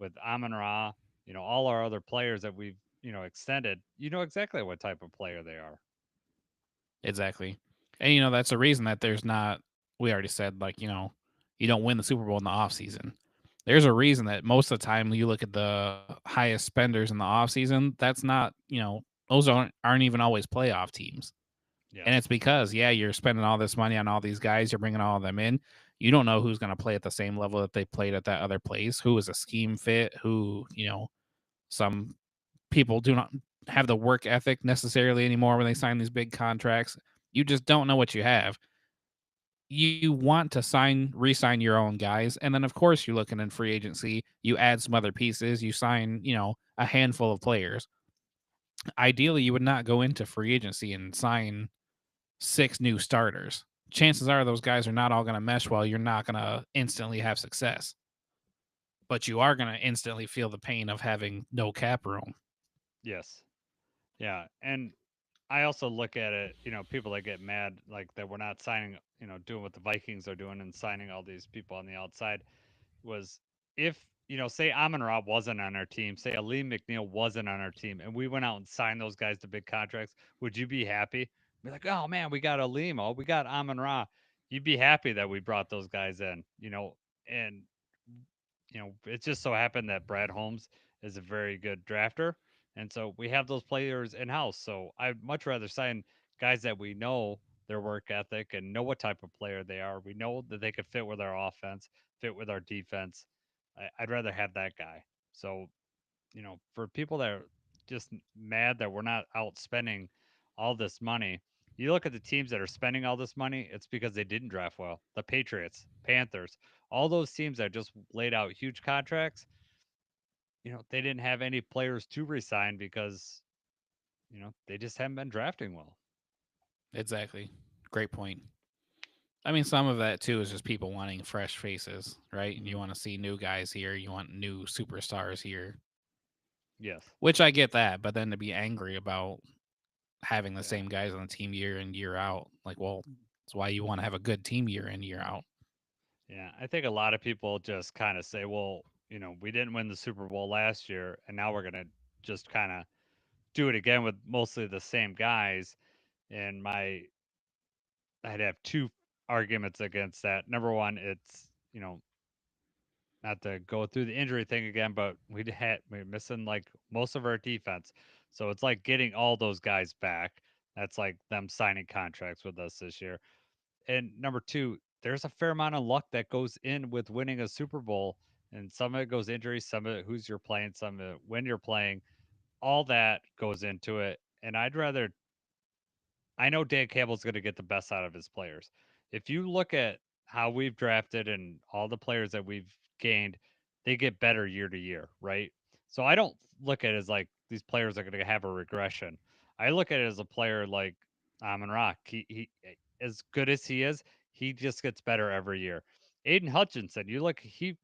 With Amon Ra, all our other players that we've, extended, you know exactly what type of player they are. Exactly. And that's a reason that there's not, we already said, like, you don't win the Super Bowl in the offseason. There's a reason that most of the time you look at the highest spenders in the offseason, that's not, those aren't even always playoff teams. And Yes. it's because, yeah, you're spending all this money on all these guys, you're bringing all of them in. You don't know who's going to play at the same level that they played at that other place, who is a scheme fit, who, some people do not. have the work ethic necessarily anymore when they sign these big contracts. You just don't know what you have. You want to re-sign your own guys, and then of course you're looking in free agency. You add some other pieces. You sign, a handful of players. Ideally, you would not go into free agency and sign 6 new starters. Chances are those guys are not all going to mesh well. You're not going to instantly have success, but you are going to instantly feel the pain of having no cap room. Yes. Yeah. And I also look at it, people that get mad like that we're not signing, doing what the Vikings are doing and signing all these people on the outside was if, say Amon Ra wasn't on our team, say Ali McNeil wasn't on our team, and we went out and signed those guys to big contracts, would you be happy? Be like, oh man, we got Alimo, we got Amon Ra. You'd be happy that we brought those guys in, and it just so happened that Brad Holmes is a very good drafter. And so we have those players in house. So I'd much rather sign guys that we know their work ethic and know what type of player they are. We know that they could fit with our offense, fit with our defense. I'd rather have that guy. So, for people that are just mad that we're not out spending all this money, you look at the teams that are spending all this money, it's because they didn't draft well. The Patriots, Panthers, all those teams that just laid out huge contracts, they didn't have any players to resign because, they just haven't been drafting well. Exactly. Great point. I mean, some of that too is just people wanting fresh faces, right? You Hmm. want to see new guys here. You want new superstars here, Yes. which I get that. But then to be angry about having the Yeah. same guys on the team year in, year out, like, well, that's why you want to have a good team year in, year out. Yeah. I think a lot of people just kind of say, well, we didn't win the Super Bowl last year, and now we're going to just kind of do it again with mostly the same guys. And I'd have two arguments against that. Number one, it's, not to go through the injury thing again, but we're missing like most of our defense. So it's like getting all those guys back. That's like them signing contracts with us this year. And number two, there's a fair amount of luck that goes in with winning a Super Bowl. And some of it goes injuries, some of it who's you're playing, some of it when you're playing. All that goes into it. And I know Dan Campbell's going to get the best out of his players. If you look at how we've drafted and all the players that we've gained, they get better year to year, right? So I don't look at it as like these players are going to have a regression. I look at it as a player like Amon Rock. He as good as he is, he just gets better every year. Aiden Hutchinson, you look, he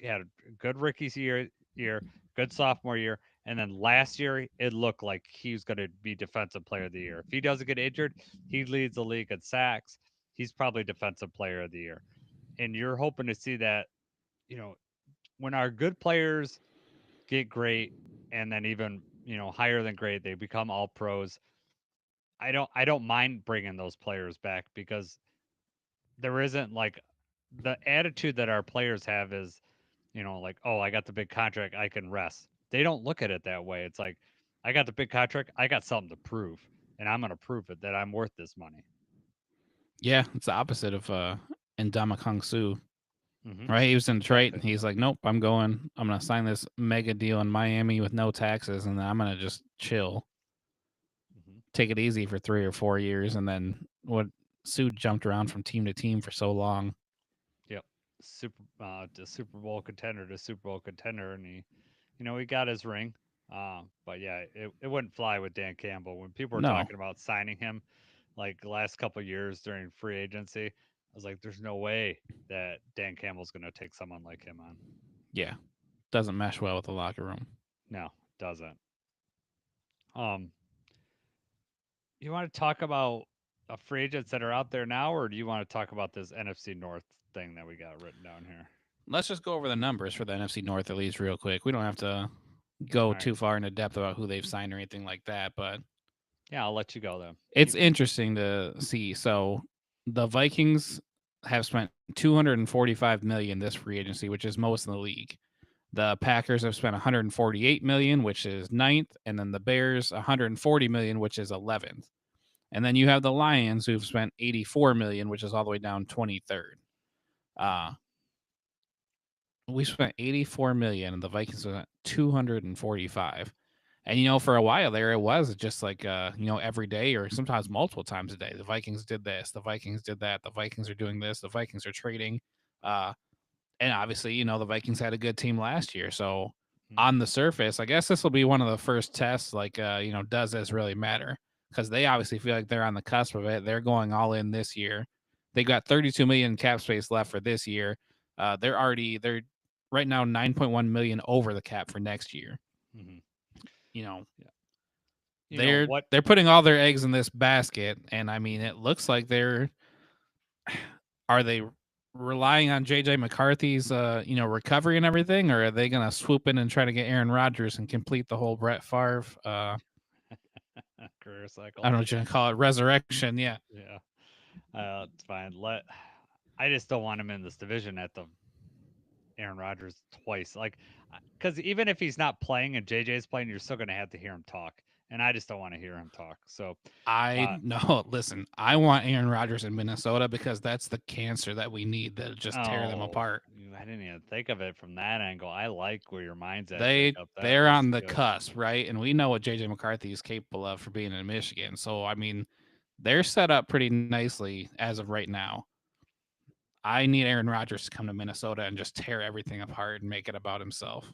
had a good year, good sophomore year, and then last year, it looked like he was going to be Defensive Player of the Year. If he doesn't get injured, he leads the league in sacks. He's probably Defensive Player of the Year. And you're hoping to see that, you know, when our good players get great and then even, higher than great, they become all pros. I don't mind bringing those players back because there isn't like the attitude that our players have is, like, oh, I got the big contract, I can rest. They don't look at it that way. It's like, I got the big contract, I got something to prove, and I'm going to prove it that I'm worth this money. Yeah, it's the opposite of Ndama Kong Su, Hmm. right? He was in Detroit, and Exactly. he's like, nope, I'm going. I'm going to sign this mega deal in Miami with no taxes, and then I'm going to just chill, Hmm. take it easy for 3 or 4 years, and then what? Sue jumped around from team to team for so long. Yep. To Super Bowl contender to Super Bowl contender, and he got his ring. But yeah, it wouldn't fly with Dan Campbell when people were No, talking about signing him, like the last couple of years during free agency. I was like, there's no way that Dan Campbell's going to take someone like him on. yeah, doesn't mesh well with the locker room. No, doesn't. Um, you want to talk about free agents that are out there now, or do you want to talk about this NFC North thing that we got written down here? Let's just go over the numbers for the NFC North at least real quick. We don't have to go All right. too far into depth about who they've signed or anything like that, but Yeah, I'll let you go then. it's Keep going. interesting to see. So the Vikings have spent 245 million this free agency, which is most in the league. The Packers have spent 148 million, which is ninth, and then the Bears 140 million, which is 11th. And then you have the Lions who've spent 84 million, which is all the way down 23rd. Uh, we spent 84 million and the Vikings spent 245. And for a while there, it was just like every day or sometimes multiple times a day. The Vikings did this, the Vikings did that, the Vikings are doing this, the Vikings are trading. Uh, and obviously, the Vikings had a good team last year. So Mm, on the surface, I guess this will be one of the first tests. Like, does this really matter? Because they obviously feel like they're on the cusp of it. They're going all in this year. They got 32 million cap space left for this year. They're right now 9.1 million over the cap for next year. mhm. You know, Yeah. You know they're what? they're putting all their eggs in this basket, and I mean, it looks like they're are they relying on JJ McCarthy's recovery and everything, or are they gonna swoop in and try to get Aaron Rodgers and complete the whole Brett Favre Career I cycle. don't know what you call it, resurrection? Yeah. Yeah. It's fine. I just don't want him in this division at the Aaron Rodgers twice. Like, because even if he's not playing and JJ's playing, you're still going to have to hear him talk. And I just don't want to hear him talk. So, I uh, no, listen, I want Aaron Rodgers in Minnesota because that's the cancer that we need to just tear them oh, apart. I didn't even think of it from that angle. I like where your mind's at, They Jacob. they're That's on the good. cusp, right? And we know what JJ McCarthy is capable of for being in Michigan. So I mean, they're set up pretty nicely as of right now. I need Aaron Rodgers to come to Minnesota and just tear everything apart and make it about himself.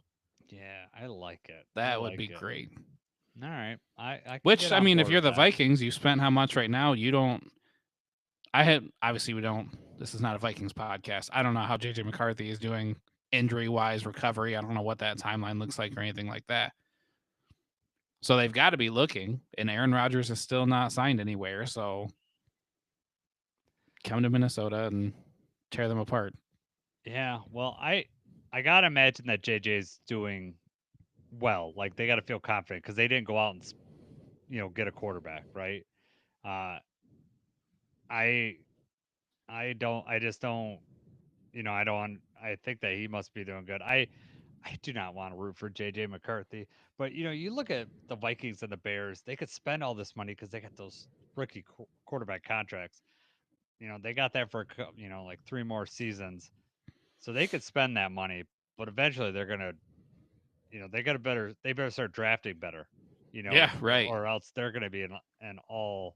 Yeah, I like it. I That would like be it. great. All right. I can Which get I on mean, if board you're with the that. Vikings, you spent how much right now? You don't. I had obviously we don't. This is not a Vikings podcast. I don't know how JJ McCarthy is doing injury wise recovery. I don't know what that timeline looks like or anything like that. So they've got to be looking, and Aaron Rodgers is still not signed anywhere. So come to Minnesota and tear them apart. Yeah, well, I gotta imagine that JJ's doing well. Like they got to feel confident because they didn't go out and get a quarterback, right? Uh, I I don't. I just don't. I don't. I think that he must be doing good. I do not want to root for JJ McCarthy, but you look at the Vikings and the Bears. They could spend all this money because they got those rookie quarterback contracts. They got that for like 3 more seasons, so they could spend that money. But eventually, they're gonna they got a better. They better start drafting better. Yeah, right. Or else they're gonna be an all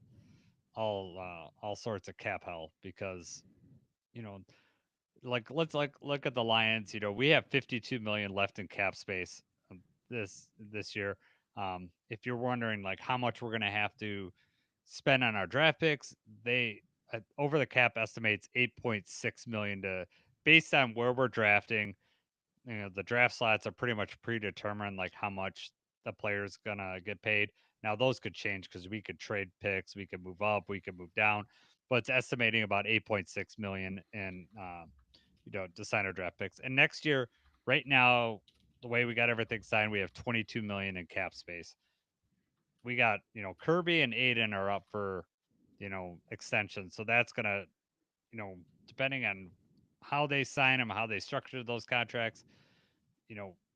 sorts of cap hell because you know like let's look at the Lions. We have 52 million left in cap space this year. If you're wondering like how much we're gonna have to spend on our draft picks, they over the cap estimates 8.6 million to based on where we're drafting. The draft slots are pretty much predetermined, like how much the player's gonna get paid. Now those could change because we could trade picks, we could move up, we could move down, but it's estimating about 8.6 million in to sign our draft picks. And next year, right now, the way we got everything signed, we have 22 million in cap space. We got Kirby and Aiden are up for extension, so that's gonna depending on how they sign them, how they structure those contracts,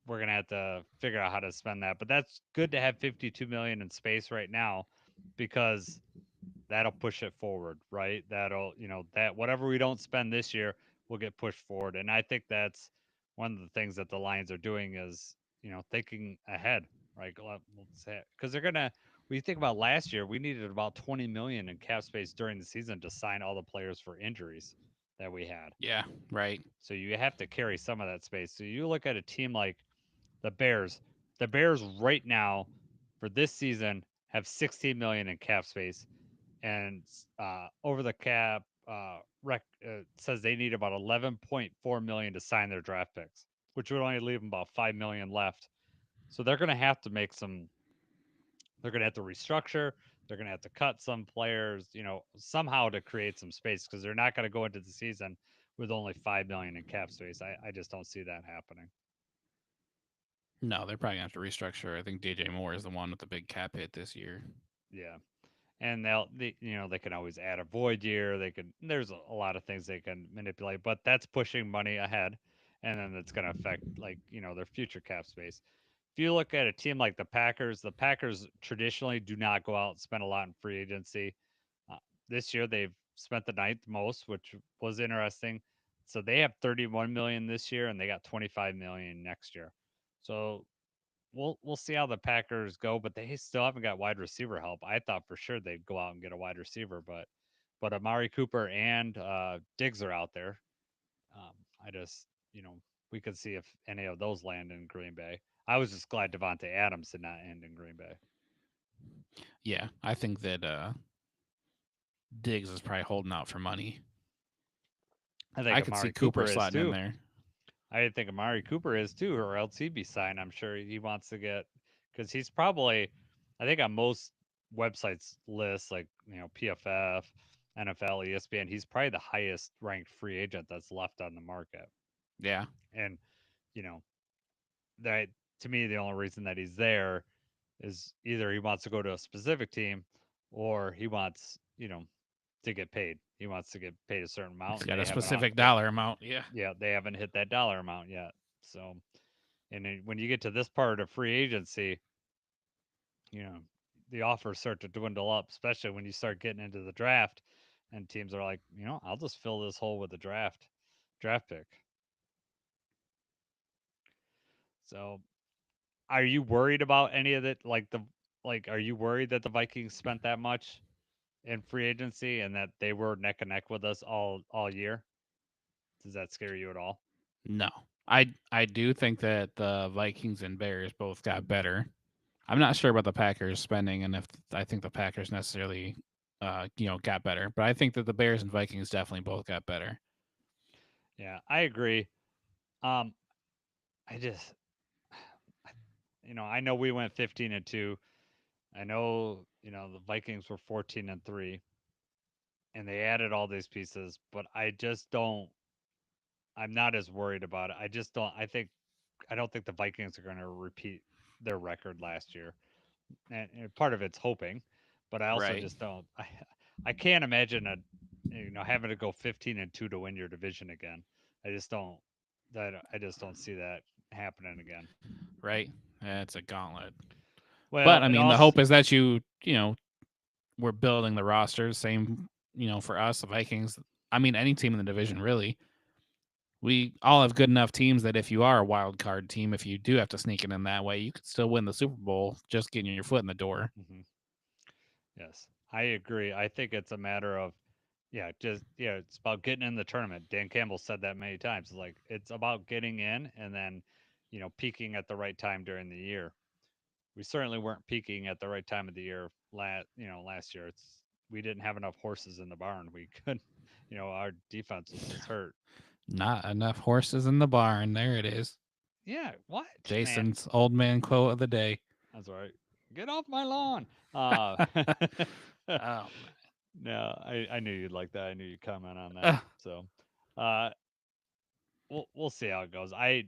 we're gonna have to figure out how to spend that. But that's good to have 52 million in space right now because that'll push it forward, right? That'll, that whatever we don't spend this year will get pushed forward. And I think that's one of the things that the Lions are doing is, thinking ahead, right? Because they're gonna. When you think about last year, we needed about 20 million in cap space during the season to sign all the players for injuries that we had. Yeah, right. So you have to carry some of that space. So you look at a team like the Bears. The Bears right now for this season have 16 million in cap space, and over the cap says they need about 11.4 million to sign their draft picks, which would only leave them about 5 million left. So they're going to have to make some. They're going to have to restructure. They're going to have to cut some players, somehow to create some space because they're not going to go into the season with only 5 million in cap space. I just don't see that happening. No, they're probably gonna have to restructure. I think DJ Moore is the one with the big cap hit this year. Yeah. And they can always add a void year. There's a lot of things they can manipulate, but that's pushing money ahead, and then it's going to affect like their future cap space. If you look at a team like the Packers traditionally do not go out and spend a lot in free agency. Uh, this year they've spent the ninth most, which was interesting. So they have 31 million this year, and they got 25 million next year. So we'll see how the Packers go, but they still haven't got wide receiver help. I thought for sure they'd go out and get a wide receiver, but Amari Cooper and Diggs are out there. Um, I just, we could see if any of those land in Green Bay. I was just glad Devontae Adams did not end in Green Bay. Yeah, I think that Diggs is probably holding out for money. I think I could see Amari Cooper Cooper is slotting in too. there. I think Amari Cooper is too, or else he'd be signed. I'm sure he wants to get because he's probably, I think on most websites lists like PFF, NFL, ESPN, he's probably the highest ranked free agent that's left on the market. Yeah, And you know that to me the only reason that he's there is either he wants to go to a specific team or he wants to get paid. He wants to get paid a certain he's amount, and got a they haven't. specific dollar amount. Yeah, Yeah, they haven't hit that dollar amount yet. So, and when you get to this part of free agency, you know, the offers start to dwindle up, especially when you start getting into the draft, and teams are like, I'll just fill this hole with a draft pick. So, are you worried about any of it? Are you worried that the Vikings spent that much in free agency and that they were neck and neck with us all year? Does that scare you at all? no, I do think that the Vikings and Bears both got better. I'm not sure about the Packers spending and if I think the Packers necessarily, got better. But I think that the Bears and Vikings definitely both got better. Yeah, I agree. Um, I just, I know we went 15-2. I know, the Vikings were 14-3, and they added all these pieces, but I just don't. I'm not as worried about it. I just don't. I don't think the Vikings are going to repeat their record last year, and part of it's hoping, but I also Right. just don't. I can't imagine having to go 15-2 to win your division again. I just don't. I just don't see that happening again. Right. It's a gauntlet. But Well, I it mean, the also. hope is that we're building the roster. Same, for us, the Vikings. I mean, any team in the division, really. We all have good enough teams that if you are a wild card team, if you do have to sneak it in that way, you could still win the Super Bowl just getting your foot in the door. Mhm. Yes, I agree. I think it's a matter of, it's about getting in the tournament. Dan Campbell said that many times. Like it's about getting in and then, peaking at the right time during the year. We certainly weren't peaking at the right time of the year last year. We didn't have enough horses in the barn. We could, our defense was just hurt. Not enough horses in the barn. There it is. Yeah, what man? Jason's old man quote of the day. That's right. Get off my lawn. Oh, No, I knew you'd like that. I knew you'd comment on that. man. So, uh, we'll see how it goes. I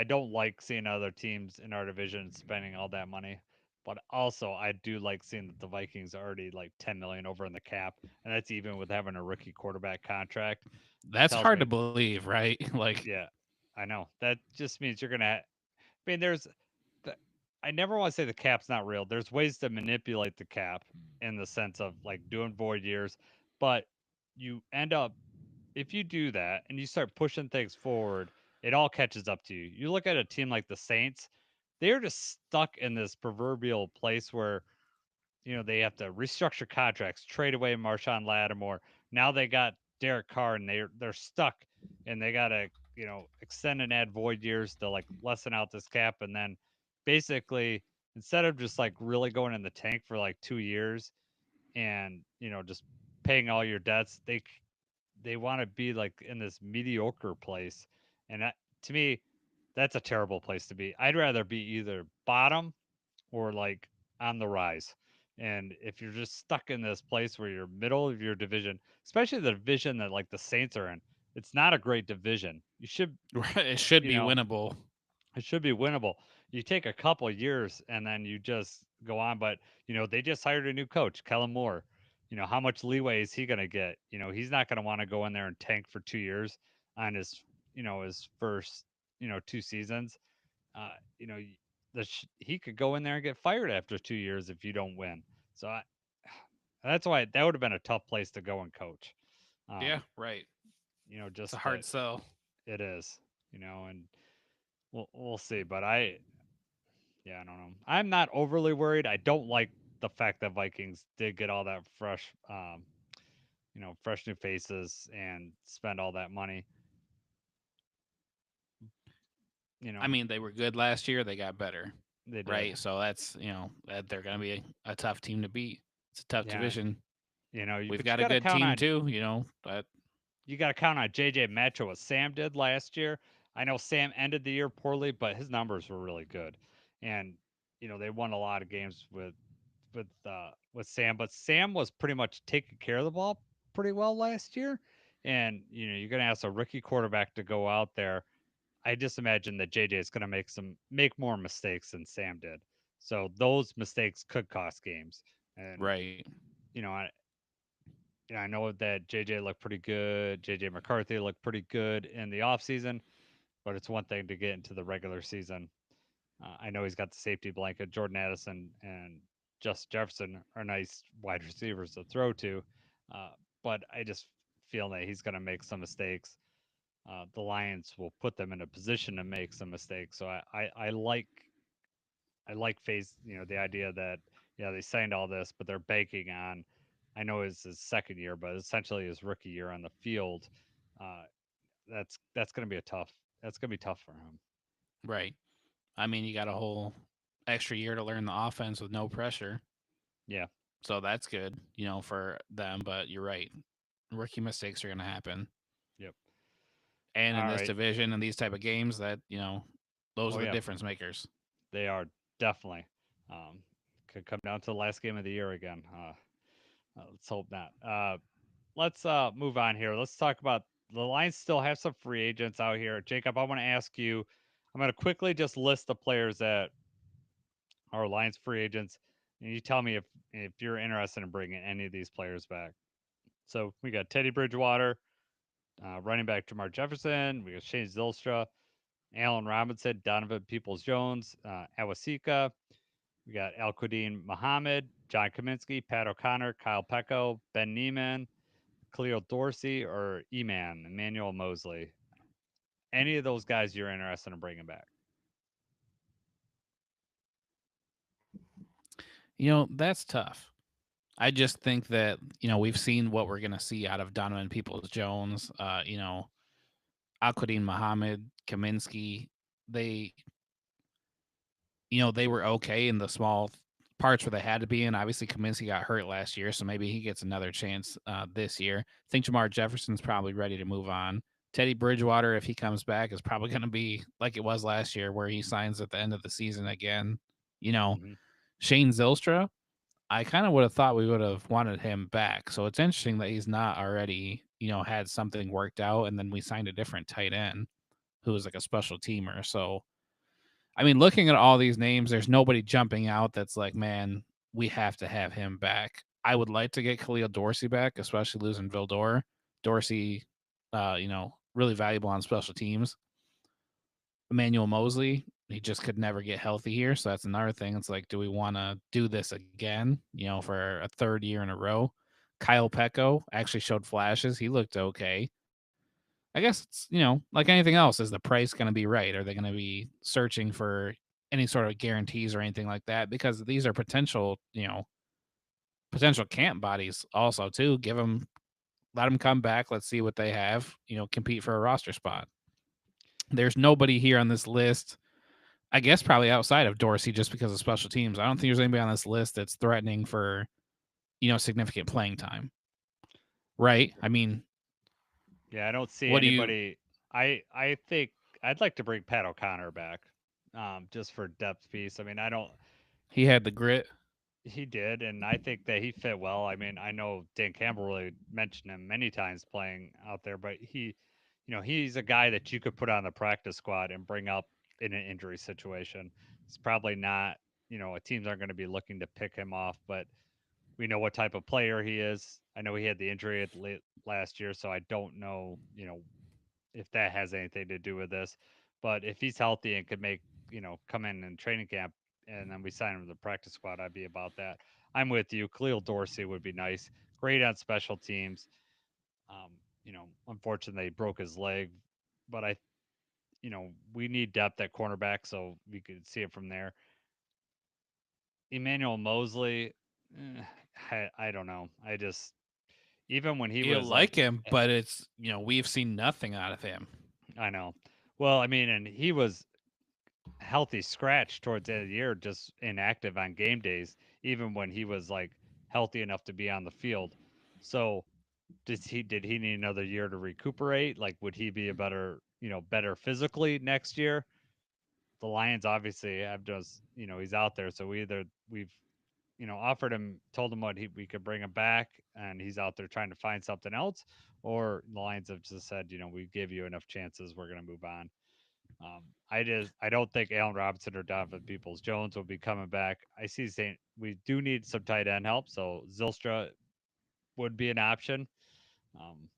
don't like seeing other teams in our division spending all that money, but also I do like seeing that the Vikings are already like 10 million over in the cap, and that's even with having a rookie quarterback contract. That's Tells hard to me, believe, right? Like, yeah, I know that just means you're gonna. I mean, the, I never want to say the cap's not real. There's ways to manipulate the cap in the sense of like doing void years, but you end up if you do that and you start pushing things forward, it all catches up to you. You look at a team like the Saints, they're just stuck in this proverbial place where, they have to restructure contracts, trade away Marshawn Lattimore. Now they got Derek Carr and they're stuck and they gotta, extend and add void years to like lessen out this cap and then basically instead of just like really going in the tank for like 2 years and just paying all your debts, they want to be like in this mediocre place, and that to me, that's a terrible place to be. I'd rather be either bottom or like on the rise. And if you're just stuck in this place where you're middle of your division, especially the division that like the Saints are in, it's not a great division. it should You be know, winnable. it should be winnable. You take a couple years and then you just go on. But they just hired a new coach, Kellen Moore. How much leeway is he going to get? He's not going to want to go in there and tank for 2 years on his first, 2 seasons. Uh, you know, he could go in there and get fired after 2 years if you don't win. So that's why that would have been a tough place to go and coach. Yeah, Um, right. It's a just hard that sell. it is, and we'll see. But I Yeah, I don't know. I'm not overly worried. I don't like the fact that Vikings did get all that fresh, fresh new faces and spend all that money. You I know, mean, they were good last year. They got better, they did. right? So that's that they're going to be a tough team to beat. It's a tough Yeah, division. but We've you got a got to good count team on too. But JJ Metro what Sam did last year. I know Sam ended the year poorly, but his numbers were really good, and they won a lot of games with Sam. But Sam was pretty much taking care of the ball pretty well last year, and you're going to ask a rookie quarterback to go out there. I just imagine that JJ is going to make more mistakes than Sam did. So those mistakes could cost games, and right, you know I I know that JJ looked pretty good. JJ McCarthy looked pretty good in the offseason, but it's one thing to get into the regular season. I know he's got the safety blanket. Jordan Addison and Justin Jefferson are nice wide receivers to throw to, uh, but I just feel that he's going to make some mistakes. The Lions will put them in a position to make some mistakes. So I like phase the idea that they signed all this, but they're banking on. I know it's his second year, but essentially his rookie year on the field. Uh, that's going to be a tough. That's going to be tough for him. right. I mean, you got a whole extra year to learn the offense with no pressure, Yeah. so that's good, for them. But you're right, rookie mistakes are going to happen, Yep. and in All this right. division and these type of games, that those Oh are the yeah, difference makers. they are definitely. Um, could come down to the last game of the year again. Let's hope not. Let's move on here. Let's talk about the Lions. Still have some free agents out here. Jacob, I want to ask you. I'm going to quickly just list the players that are Lions free agents, and you tell me if you're interested in bringing any of these players back. So we got Teddy Bridgewater, running back Jamar Jefferson. We got Shane Zylstra, Allen Robinson, Donovan Peoples Jones, Awasika. We got Al Qudin Muhammad, John Kaminsky, Pat O'Connor, Kyle Pecco, Ben Neiman, Khalil Dorsey, or Emmanuel Mosley. Any of those guys you're interested in bringing back? That's tough. I just think that we've seen what we're gonna see out of Donovan Peoples Jones. Aquadine Muhammad, Kaminsky. They they were okay in the small parts where they had to be in. Obviously, Kaminsky got hurt last year, so maybe he gets another chance this year. I think Jamar Jefferson's probably ready to move on. Teddy Bridgewater, if he comes back, is probably going to be like it was last year, where he signs at the end of the season again. You know, Mm-hmm. Shane Zylstra, I kind of would have thought we would have wanted him back. So it's interesting that he's not already, had something worked out, and then we signed a different tight end who was like a special teamer. So I mean, looking at all these names, there's nobody jumping out that's like, man, we have to have him back. I would like to get Khalil Dorsey back, especially losing Vildor. Dorsey, really valuable on special teams. Emmanuel Mosley, he just could never get healthy here. So that's another thing. It's like, do we want to do this again, for a third year in a row? Kyle Pecco actually showed flashes. He looked okay. I guess it's, like anything else, is the price going to be right? Are they going to be searching for any sort of guarantees or anything like that? Because these are potential camp bodies also too. Let them come back. Let's see what they have, compete for a roster spot. There's nobody here on this list, I guess probably outside of Dorsey just because of special teams. I don't think there's anybody on this list that's threatening for, significant playing time. Right? I mean, Yeah, I don't see what do you anybody. I think I'd like to bring Pat O'Connor back, just for depth piece. I mean, I don't. he had the grit. He did, and I think that he fit well. I mean, I know Dan Campbell really mentioned him many times playing out there, but he's a guy that you could put on the practice squad and bring up in an injury situation. It's probably not, teams aren't going to be looking to pick him off, but we know what type of player he is. I know he had the injury at late last year, so I don't know, if that has anything to do with this. But if he's healthy and could come in training camp and then we sign him to the practice squad, I'd be about that. I'm with you. Khalil Dorsey would be nice. Great on special teams. Unfortunately, he broke his leg, but we need depth at cornerback, so we could see it from there. Emmanuel Mosley, I don't know. I just even when he You was like, like him, but it's we've seen nothing out of him. I know. Well, I mean, and he was healthy scratch towards the end of the year, just inactive on game days, even when he was like healthy enough to be on the field. So did he need another year to recuperate? Like, would he be a better better physically next year? The Lions obviously have just he's out there, so we've offered him, told him we could bring him back, and he's out there trying to find something else, or the Lions have just said, we give you enough chances, we're going to move on. I don't think Allen Robinson or Donovan Peoples Jones will be coming back. I see saying we do need some tight end help, so Zilstra would be an option. Um,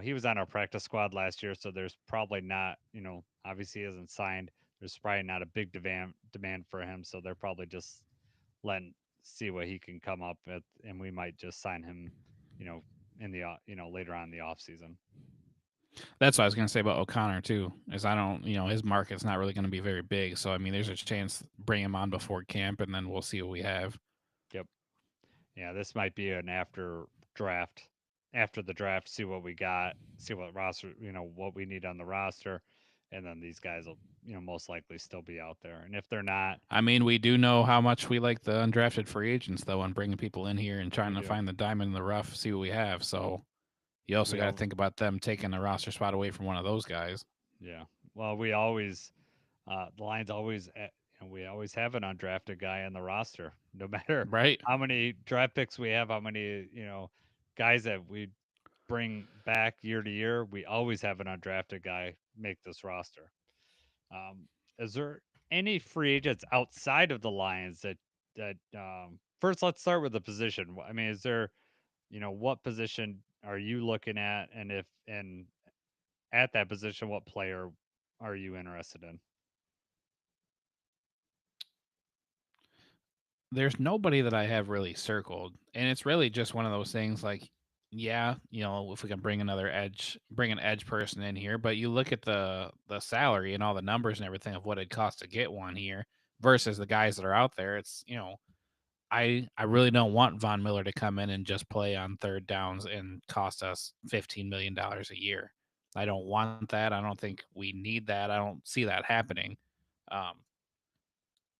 he was on our practice squad last year, so there's probably not, obviously he hasn't signed. There's probably not a big demand for him, so they're probably just letting see what he can come up with, and we might just sign him, you know, in the later on in the off season. That's what I was going to say about O'Connor too. Is I don't, his market's not really going to be very big. So I mean, there's a chance bring him on before camp, and then we'll see what we have. Yep. Yeah, this might be an after the draft, see what we got, see what roster, what we need on the roster, and then these guys will, most likely still be out there. And if they're not, I mean, we do know how much we like the undrafted free agents, though, and bringing people in here and trying we to do. find the diamond in the rough, see what we have. So you also We got to all, think about them taking a roster spot away from one of those guys, yeah. Well, we always, the Lions always, we always have an undrafted guy on the roster, no matter right? how many draft picks we have, how many, guys that we bring back year to year. We always have an undrafted guy make this roster. Is there any free agents outside of the Lions that first let's start with the position. I mean, is there, what position are you looking at, and if and at that position, what player are you interested in? There's nobody that I have really circled, and it's really just one of those things. Like, yeah, if we can bring bring an edge person in here, but you look at the salary and all the numbers and everything of what it costs to get one here versus the guys that are out there. It's I really don't want Von Miller to come in and just play on third downs and cost us $15 million a year. I don't want that. I don't think we need that. I don't see that happening. Um,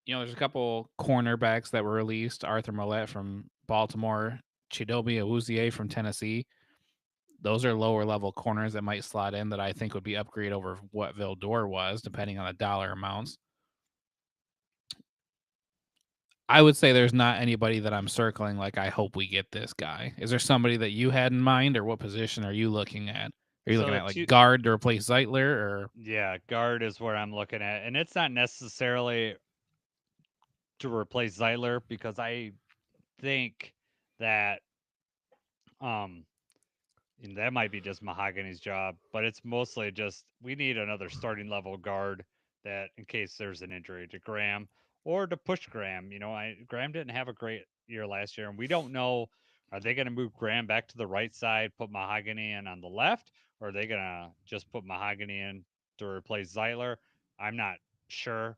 there's a couple cornerbacks that were released. Arthur Millette from Baltimore, Chidobe Awuzie from Tennessee. Those are lower level corners that might slot in that I think would be upgrade over what Vildor was, depending on the dollar amounts. I would say there's not anybody that I'm circling like I hope we get this guy. Is there somebody that you had in mind, or what position are you looking at? Are you So looking the at like two, guard to replace Zeitler, or yeah, guard is where I'm looking at, and it's not necessarily to replace Zeitler because I think that um and that might be just Mahogany's job, but it's mostly just we need another starting level guard that in case there's an injury to Graham or to push Graham. Graham didn't have a great year last year, and we don't know, are they going to move Graham back to the right side, put Mahogany in on the left, or are they going to just put Mahogany in to replace Zeitler? I'm not sure.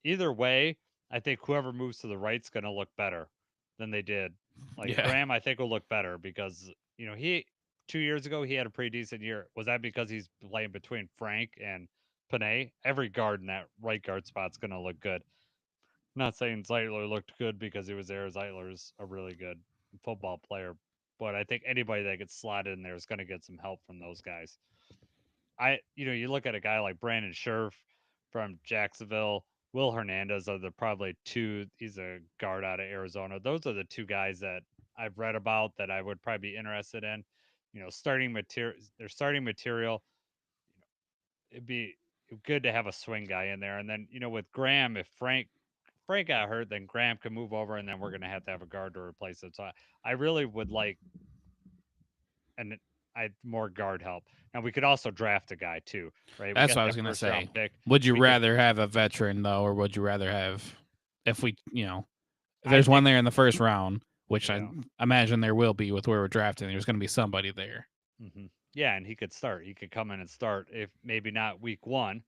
Either way, I think whoever moves to the right's going to look better than they did. Like yeah? Graham, I think will look better because he 2 years ago he had a pretty decent year. Was that because he's playing between Frank and Panay? Every guard in that right guard spot's going to look good. I'm not saying Zeitler looked good because he was there. Zeitler's a really good football player, but I think anybody that gets slotted in there is going to get some help from those guys. You look at a guy like Brandon Scherf from Jacksonville, Will Hernandez are the probably two. He's a guard out of Arizona. Those are the two guys that I've read about that I would probably be interested in. Starting material. Their starting material. It'd be good to have a swing guy in there, and then with Graham, if Frank got hurt, then Graham can move over, and then we're gonna have a guard to replace it. So I really would like and I more guard help. Now we could also draft a guy too, right? We That's got what I was that gonna first say. round pick. Would you We could. rather have a veteran though, or would you rather have if we, if I there's one think. there in the first round, which I Yeah. imagine there will be with where we're drafting, there's going to be somebody there, Yeah, and he could start. He could come in and start. If maybe not week one,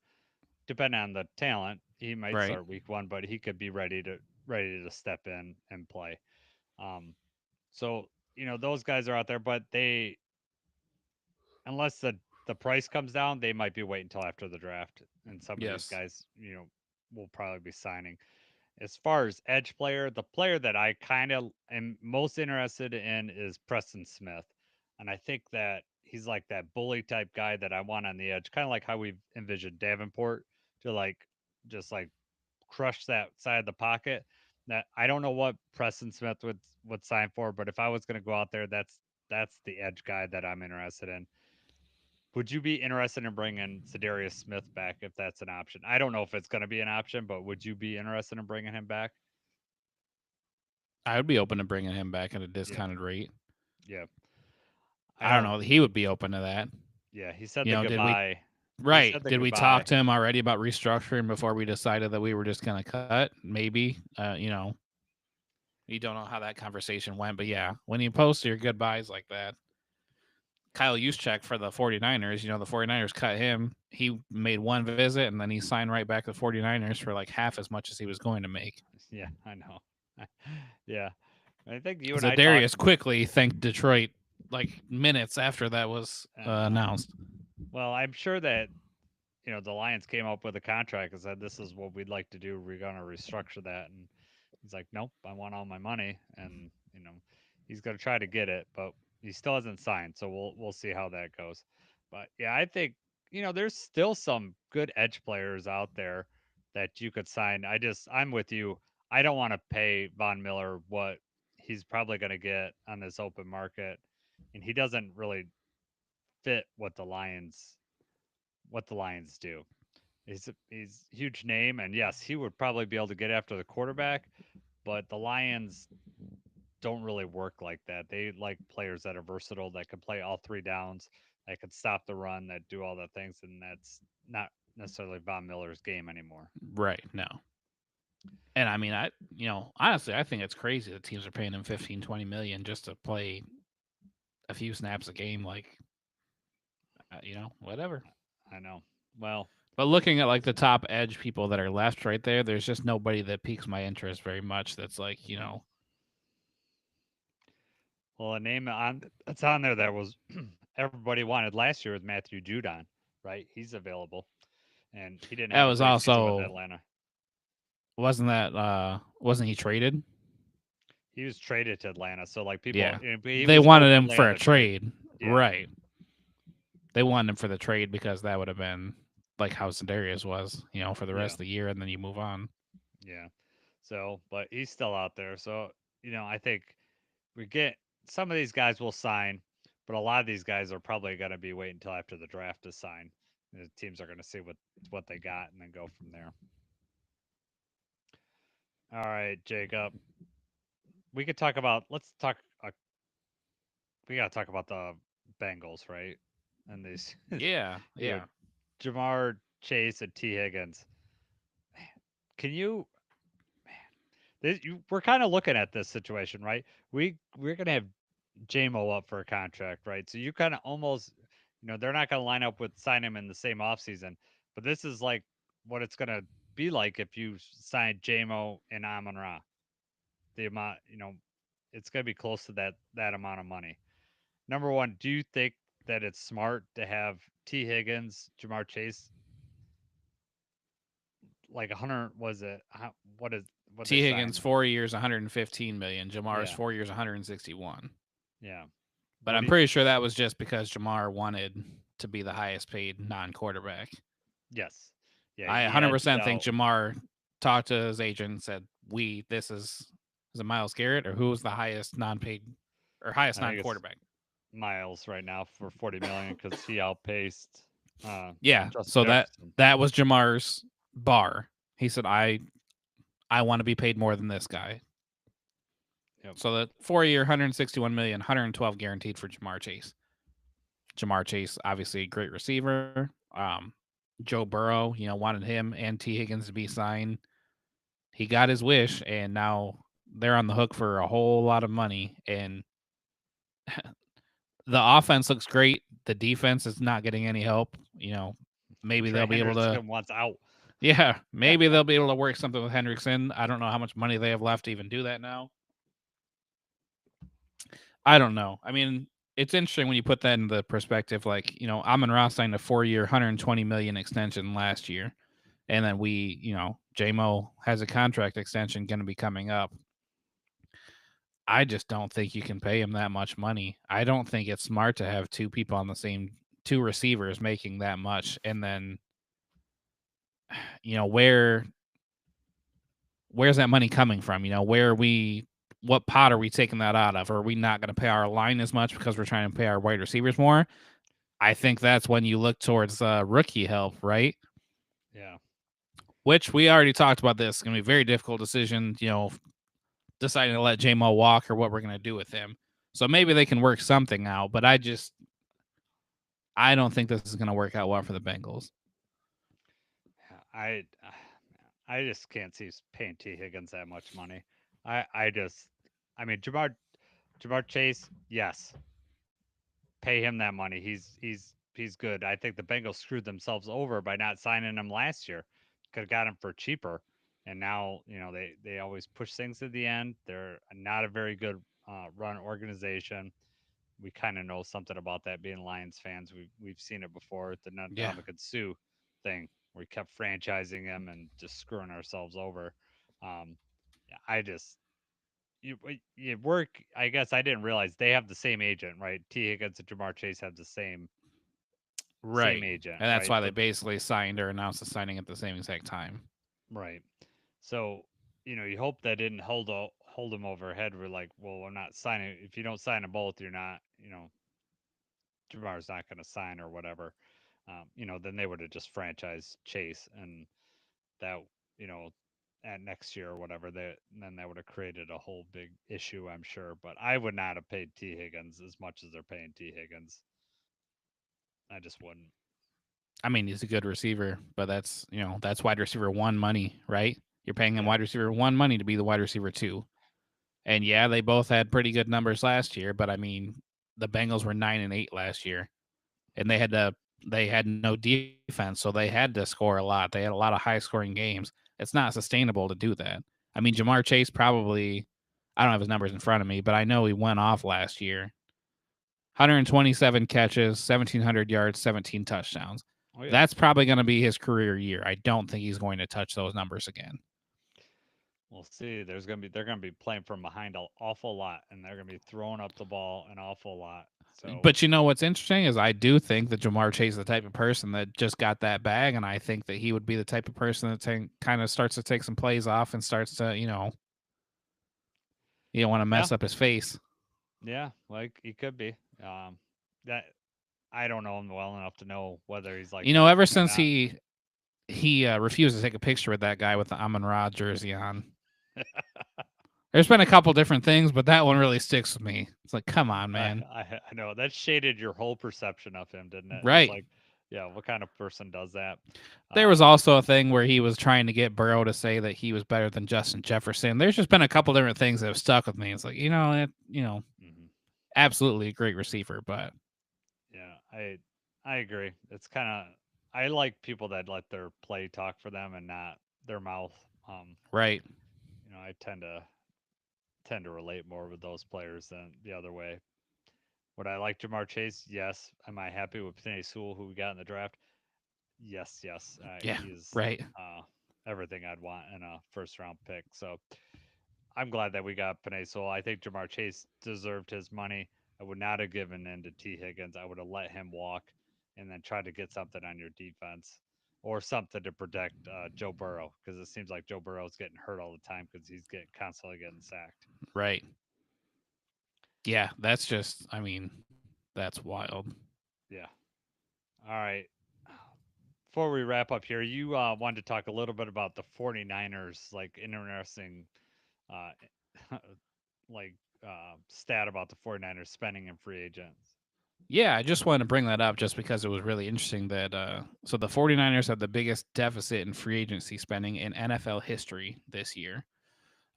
depending on the talent, he might right? start week one, but he could be ready to. ready to step in and play. Um, so those guys are out there, but they unless the price comes down, they might be waiting until after the draft, and some of these Yes. guys will probably be signing. As far as edge player, the player that I kind of am most interested in is Preston Smith. And I think that he's like that bully type guy that I want on the edge, kind of like how we've envisioned Davenport to just like crush that side of the pocket. That I don't know what Preston Smith would sign for, but if I was going to go out there, that's the edge guy that I'm interested in. Would you be interested in bringing Zadarius Smith back if that's an option? I don't know if it's going to be an option, but would you be interested in bringing him back? I would be open to bringing him back at a Yep. discounted rate. Yep. I I don't don't. know. He would be open to that. Yeah, he said You the know, did we goodbye. He right? said the Did we talk goodbye. to him already about restructuring before we decided that we were just going to cut? Maybe. You don't know how that conversation went, but yeah, when you post your goodbyes like that, Kyle Juszczyk for the 49ers, the 49ers cut him. He made one visit and then he signed right back to the 49ers for like half as much as he was going to make. Yeah, I know. Yeah, I think you and I talked. Zadarius quickly thanked Detroit like minutes after that was announced. Well, I'm sure that the Lions came up with a contract and said this is what we'd like to do. We're going to restructure that, and he's like, nope, I want all my money, and he's going to try to get it, but he still hasn't signed, so we'll see how that goes. But yeah, I think there's still some good edge players out there that you could sign. I'm with you. I don't want to pay Von Miller what he's probably going to get on this open market, and he doesn't really fit what the Lions do. He's a huge name, and yes, he would probably be able to get after the quarterback, but the Lions don't really work like that. They like players that are versatile, that can play all three downs, that can stop the run, that do all the things, and that's not necessarily Von Miller's game anymore. Right. No. And I mean, honestly, I think it's crazy that teams are paying him 15, 20 million just to play a few snaps a game. Like, whatever. I know. Well, But looking at like the top edge people that are left right there, there's just nobody that piques my interest very much. That's like, a name that's on there that was everybody wanted last year was Matthew Judon, right? He's available, and he didn't that have a was great season with also Atlanta. wasn't he traded? He was traded to Atlanta, so like people, Yeah. he They was wanted him openly for on a the trade. trade. Yeah. Right. They wanted him for the trade because that would have been like how Darius was, for the rest Yeah. of the year, and then you move on. Yeah. So, but he's still out there. So, I think we get some of these guys will sign, but a lot of these guys are probably going to be waiting until after the draft to sign. The teams are going to see what they got and then go from there. All right, Jacob. We could talk about. Let's talk. We got to talk about the Bengals, right? And these, Yeah. you know, Yeah. Jamar Chase and T Higgins. Can you we're kind of looking at this situation, right? We're gonna have JMO up for a contract, right? So you kind of almost, they're not gonna line up with sign him in the same offseason, but this is like what it's gonna be like if you sign JMO and Amon Ra. The amount, it's gonna be close to that amount of money. Number one, do you think that it's smart to have T Higgins, Jamar Chase, like 100? Was it what they T Higgins signed? 4 years, 115 million. Jamar's Yeah, 4 years, 161. yeah. But What I'm do you? pretty sure that was just because Jamar wanted to be the highest paid non-quarterback. Yes. Yeah, I he edged 100% think out. Jamar talked to his agent and said, this is it Myles Garrett or who was the highest non-paid or highest I think it's non-quarterback? Miles right now for 40 million because he outpaced Yeah. Justin So Jefferson. that was Jamar's bar. He said, I want to be paid more than this guy. Yep. So the 4-year, 161 million, 112 guaranteed for Jamar Chase. Jamar Chase, obviously a great receiver. Joe Burrow, wanted him and T. Higgins to be signed. He got his wish, and now they're on the hook for a whole lot of money. And the offense looks great. The defense is not getting any help. Maybe Trey they'll be able to. Hendrickson wants out. Yeah, maybe they'll be able to work something with Hendrickson. I don't know how much money they have left to even do that now. I don't know. I mean, it's interesting when you put that in the perspective. Like, Amon-Ra signed a 4-year, $120 million extension last year, and then JMO has a contract extension going to be coming up. I just don't think you can pay him that much money. I don't think it's smart to have two receivers making that much, and then where's that money coming from? What pot are we taking that out of? Are we not going to pay our line as much because we're trying to pay our wide receivers more? I think that's when you look towards rookie help, right? Yeah. Which we already talked about this. It's going to be a very difficult decision, deciding to let J-Mo walk or what we're going to do with him. So maybe they can work something out, but I don't think this is going to work out well for the Bengals. I I just can't see paying T Higgins that much money. I mean Jamar Chase, yes, pay him that money. He's good. I think the Bengals screwed themselves over by not signing him last year. Could have got him for cheaper, and now they always push things to the end. They're not a very good run organization. We kind of know something about that being Lions fans. We've seen it before. The Yeah. Ndamukong Suh thing. We kept franchising him and just screwing ourselves over. Um, I just you work. I guess I didn't realize they have the same agent, right? T Higgins and Jamar Chase have the same Right. agent, And that's right? why they basically signed or announced the signing at the same exact time. Right. So you hope that didn't hold them over head. We're like, well, we're not signing. If you don't sign them both, you're not. Jamar's not going to sign or whatever. Then they would have just franchised Chase, and that you know at next year or whatever, then that would have created a whole big issue, I'm sure. But I would not have paid T Higgins as much as they're paying T Higgins. I just wouldn't. I mean, he's a good receiver, but that's wide receiver 1 money, right? You're paying him Yeah. wide receiver 1 money to be the wide receiver 2. And yeah, they both had pretty good numbers last year, but I mean, the Bengals were 9-8 last year, and they had no defense, so they had to score a lot. They had a lot of high scoring games. It's not sustainable to do that. I mean, Jamar Chase probably, I don't have his numbers in front of me, but I know he went off last year. 127 catches, 1,700 yards, 17 touchdowns. Oh yeah. That's probably going to be his career year. I don't think he's going to touch those numbers again. We'll see. They're gonna be playing from behind an awful lot, and they're gonna be throwing up the ball an awful lot. So But what's interesting is I do think that Jamar Chase is the type of person that just got that bag, and I think that he would be the type of person that kind of starts to take some plays off and starts to, you don't want to yeah, mess up his face. yeah, like he could be. That I don't know him well enough to know whether he's like that Ever or since not. he refused to take a picture with that guy with the Amon-Ra jersey on. There's been a couple different things, but that one really sticks with me. It's like, come on, man. I know that shaded your whole perception of him, didn't it? It's Right. like, yeah, what kind of person does that? There was also a thing where he was trying to get Burrow to say that he was better than Justin Jefferson. There's just been a couple different things that have stuck with me. It's like, Mhm. absolutely a great receiver, but Yeah, I agree. It's kind of I like people that let their play talk for them and not their mouth. right. I tend to relate more with those players than the other way. Would I like Jamar Chase? Yes. Am I happy with Penny Sewell, who we got in the draft? Yes, yes. Yeah, He's right. everything I'd want in a first round pick. So I'm glad that we got Penny Sewell. I think Jamar Chase deserved his money. I would not have given in to T. Higgins. I would have let him walk and then tried to get something on your defense or something to protect Joe Burrow because it seems like Joe Burrow is getting hurt all the time because he's constantly getting sacked. Right. Yeah, I mean, that's wild. Yeah. All right. Before we wrap up here, you wanted to talk a little bit about the 49ers, like interesting, uh, like stat about the 49ers spending in free agents. Yeah, I just wanted to bring that up just because it was really interesting that so the 49ers have the biggest deficit in free agency spending in NFL history this year.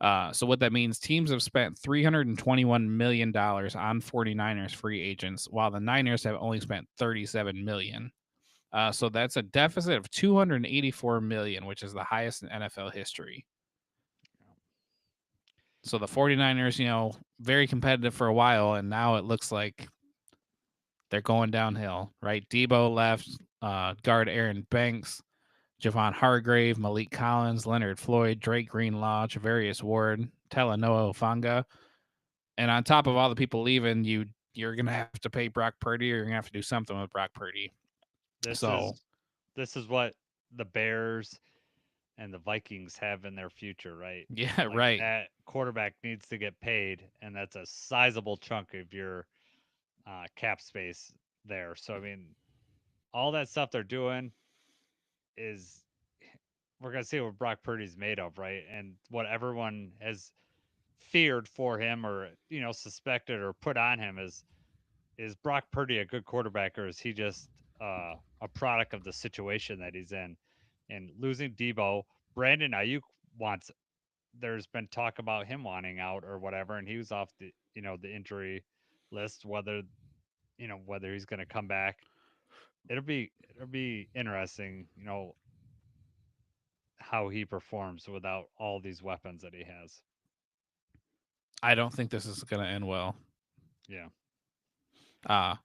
So what that means, teams have spent $321 million on 49ers free agents, while the Niners have only spent $37 million. So that's a deficit of 284 million, which is the highest in NFL history. So the 49ers, very competitive for a while, and now it looks like they're going downhill, right? Debo left, guard Aaron Banks, Javon Hargrave, Malik Collins, Leonard Floyd, Drake Greenlaw, Travarius Ward, Talanoa Ofanga. And on top of all the people leaving, you're gonna have to pay Brock Purdy, or you're gonna have to do something with Brock Purdy. This So is this is what the Bears and the Vikings have in their future, right? yeah, Like right. that quarterback needs to get paid, and that's a sizable chunk of your cap space there. So I mean, all that stuff they're doing is we're gonna see what Brock Purdy's made of, right? And what everyone has feared for him, or suspected or put on him, is Brock Purdy a good quarterback, or is he just a product of the situation that he's in? And losing Debo, Brandon Ayuk wants. There's been talk about him wanting out or whatever, and he was off the injury list. Whether he's going to come back, it'll be interesting. How he performs without all these weapons that he has. I don't think this is gonna end well. Yeah. Uh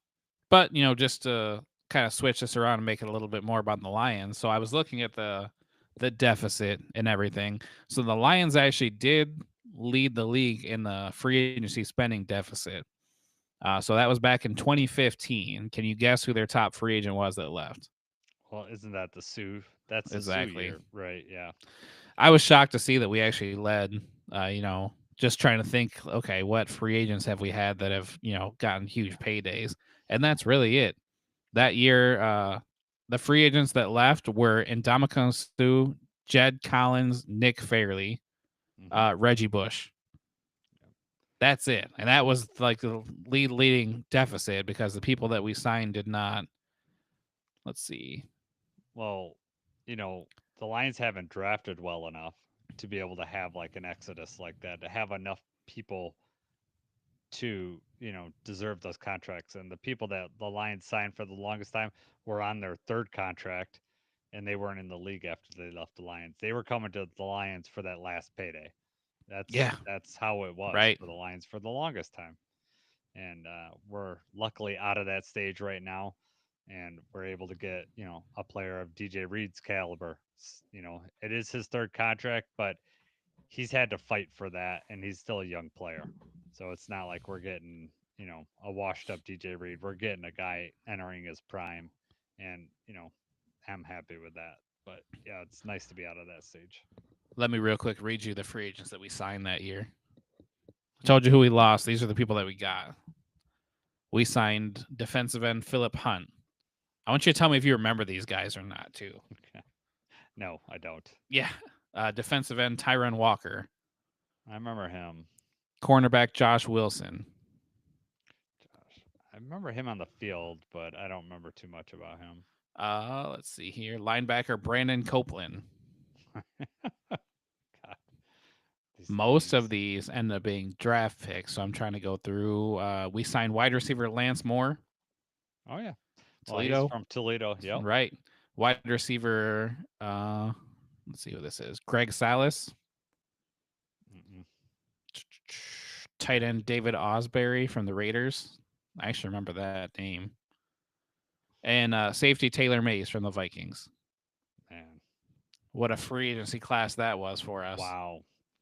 but just to kind of switch this around and make it a little bit more about the Lions. So I was looking at the deficit and everything. So the Lions actually did lead the league in the free agency spending deficit. So that was back in 2015. Can you guess who their top free agent was that left? Well, isn't that the Sue? That's the Sue Exactly. year, right? Yeah. I was shocked to see that we actually led. Just trying to think, okay, what free agents have we had that have gotten huge paydays, and that's really it. That year, the free agents that left were Ndamukong Suh, Jed Collins, Nick Fairley, Hmm. Reggie Bush. That's it, and that was like the leading deficit because the people that we signed did not. Let's see. Well, the Lions haven't drafted well enough to be able to have like an exodus like that, to have enough people to, deserve those contracts. And the people that the Lions signed for the longest time were on their third contract, and they weren't in the league after they left the Lions. They were coming to the Lions for that last payday. That's Yeah, that's how it was right. for the Lions for the longest time. And we're luckily out of that stage right now, and we're able to get a player of DJ Reed's caliber. It is his third contract, but he's had to fight for that, and he's still a young player. So it's not like we're getting a washed up DJ Reed. We're getting a guy entering his prime, and I'm happy with that. But yeah, it's nice to be out of that stage. Let me real quick read you the free agents that we signed that year. I told you who we lost. These are the people that we got. We signed defensive end Philip Hunt. I want you to tell me if you remember these guys or not, too. No, I don't. Yeah. Defensive end Tyron Walker. I remember him. Cornerback Josh Wilson. Josh. I remember him on the field, but I don't remember too much about him. Let's see here. Linebacker Brandon Copeland. God, these Most names. of these end up being draft picks, so I'm trying to go through. We signed wide receiver Lance Moore, Oh yeah. Well, he's Toledo, from Toledo. Yep. right? Wide receiver. Let's see who this is. Greg Salas. Mm-mm. Tight end David Osbury from the Raiders. I actually remember that name. And safety Taylor Mays from the Vikings. Man. What a free agency class that was for us. Wow.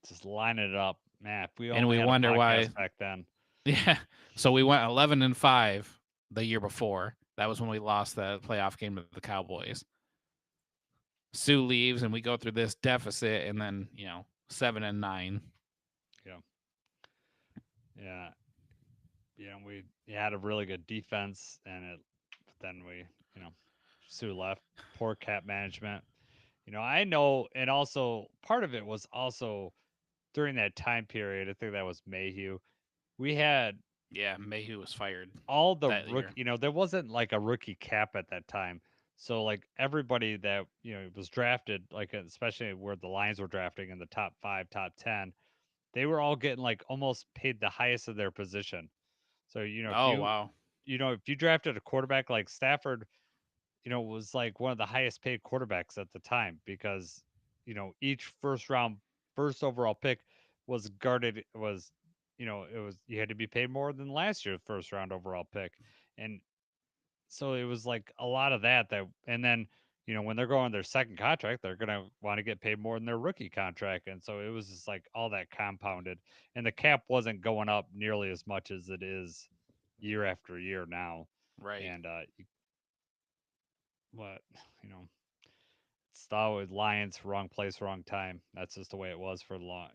Just lining it up. Man, if we And only we had a wonder why. podcast back then. Yeah. So we went 11-5 the year before. That was when we lost the playoff game to the Cowboys. Sue leaves and we go through this deficit, and then 7-9. Yeah. Yeah. We had a really good defense, and then we, Sue left. Poor cap management. I know, and also part of it was also during that time period. I think that was Mayhew. We had Yeah, Mayhew was fired all the that year. rookie, there wasn't like a rookie cap at that time. So like everybody that, was drafted, like especially where the Lions were drafting in the top 5, top 10, they were all getting like almost paid the highest of their position. So, Oh wow. if you drafted a quarterback like Stafford, was like one of the highest paid quarterbacks at the time because, each first overall pick was guarded was, it was you had to be paid more than last year's first round overall pick. And so it was like a lot of that and then, when they're going their second contract, they're going to want to get paid more than their rookie contract. And so it was just like all that compounded, and the cap wasn't going up nearly as much as it is year after year now. Right. And what, you know, it's always Lions, wrong place, wrong time. That's just the way it was for long.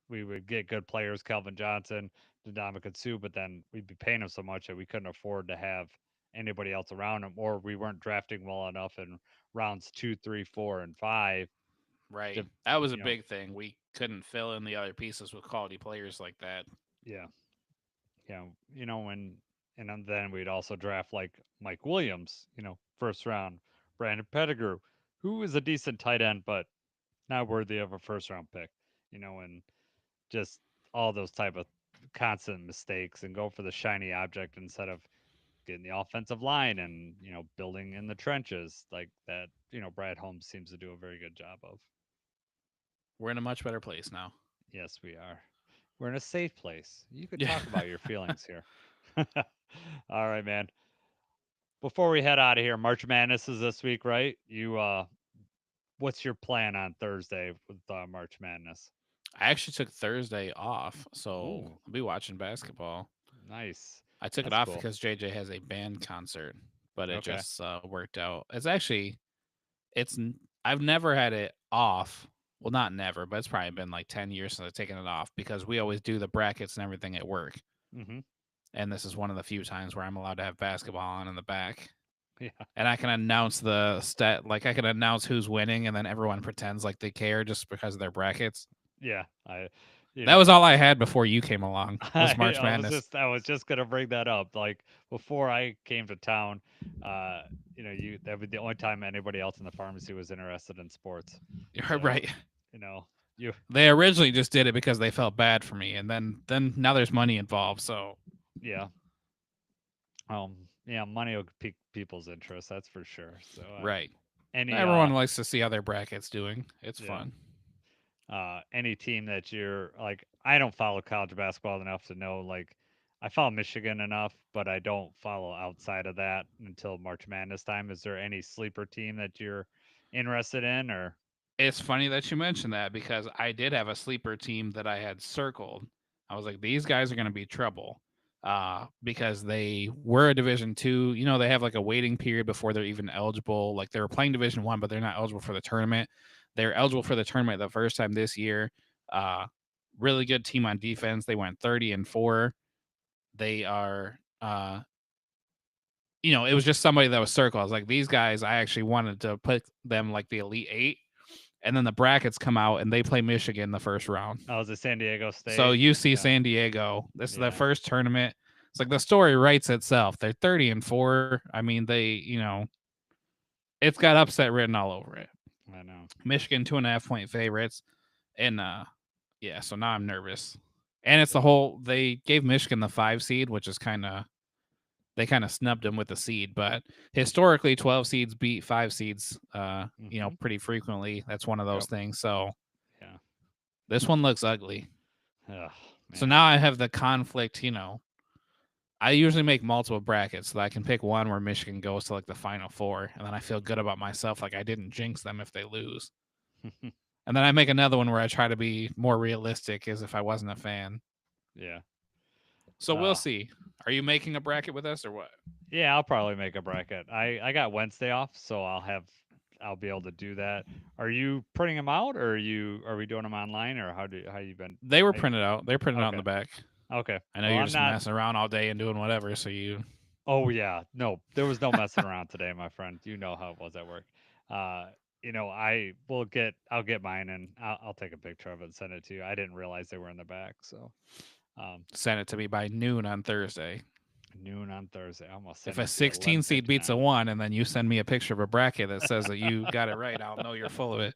We would get good players, Calvin Johnson, Ndamukong Suh, but then we'd be paying him so much that we couldn't afford to have anybody else around him, or we weren't drafting well enough in rounds 2, 3, 4, and 5 Right. to, That was a you know, big thing. We couldn't fill in the other pieces with quality players like that. yeah, yeah, and then we'd also draft like Mike Williams, first round, Brandon Pettigrew, who is a decent tight end, but not worthy of a first round pick, and just all those type of constant mistakes and go for the shiny object instead of getting the offensive line and building in the trenches like that. Brad Holmes seems to do a very good job of. We're in a much better place now. Yes, we are. We're in a safe place. You could Yeah. talk about your feelings here. All right, man. Before we head out of here, March Madness is this week, right? What's your plan on Thursday with March Madness? I actually took Thursday off, so Ooh, I'll be watching basketball. nice. I took it That's off cool. because JJ has a band concert, but it Okay. just worked out. I've never had it off. Well, not never, but it's probably been like 10 years since I've taken it off because we always do the brackets and everything at work. Mm-hmm. And this is one of the few times where I'm allowed to have basketball on in the back. Yeah. And I can announce the stat, like I can announce who's winning, and then everyone pretends like they care just because of their brackets. Yeah. I, you That know, was all I had before you came along. Was I, March I was Madness. just I was just gonna bring that up. Like before I came to town, uh, that was the only time anybody else in the pharmacy was interested in sports. So, Right. you know, you They originally just did it because they felt bad for me, and then now there's money involved. So yeah. Yeah, money will pique people's interest, that's for sure. So, right, any everyone likes to see how their bracket's doing. It's yeah, fun. any team that you're like, I don't follow college basketball enough to know, like, I follow Michigan enough, but I don't follow outside of that until March Madness time. Is there any sleeper team that you're interested in, or? It's funny that you mentioned that because I did have a sleeper team that I had circled. I was like, these guys are going to be trouble because they were a Division 2. You know, they have like a waiting period before they're even eligible. Like they were playing Division 1, but they're not eligible for the tournament. They're eligible for the tournament the first time this year. Uh, really good team on defense. They went 30-4. They are it was just somebody that was circled. I was like, these guys, I actually wanted to put them like the Elite Eight, and then the brackets come out and they play Michigan the first round. Oh, is it San Diego So State? UC Yeah, San Diego, this is their yeah, first tournament. It's like the story writes itself. They're 30-4. I mean, it's got upset written all over it. I know. Michigan 2.5 point favorites, and yeah. So now I'm nervous, and it's the Yeah. whole. They gave Michigan the 5 seed, which is they kind of snubbed them with the seed, but historically 12 seeds beat 5 seeds Mm-hmm. pretty frequently. That's one of those Yep. things. So Yeah. this one looks ugly. Oh So man. now I have the conflict, I usually make multiple brackets so that I can pick one where Michigan goes to like the final four, and then I feel good about myself, like I didn't jinx them if they lose. And then I make another one where I try to be more realistic as if I wasn't a fan. Yeah. So we'll Uh, see. Are you making a bracket with us or what? yeah, I'll probably make a bracket. I got Wednesday off, so I'll be able to do that. Are you printing them out, or are we doing them online, or how you been? They were How you, printed out. They're printed out in okay. the back. Okay. I know Well, you're I'm just not. messing around all day and doing whatever. So you Oh yeah, no, there was no messing around today, my friend. You know how it was at work. Uh, I'll get mine and I'll take a picture of it and send it to you. I didn't realize they were in the back, so send it to me by noon on Thursday. noon on Thursday. I almost If send a it to you 16 seed beats a 11:59. 1 and then you send me a picture of a bracket that says that you got it right, I'll know you're full of it.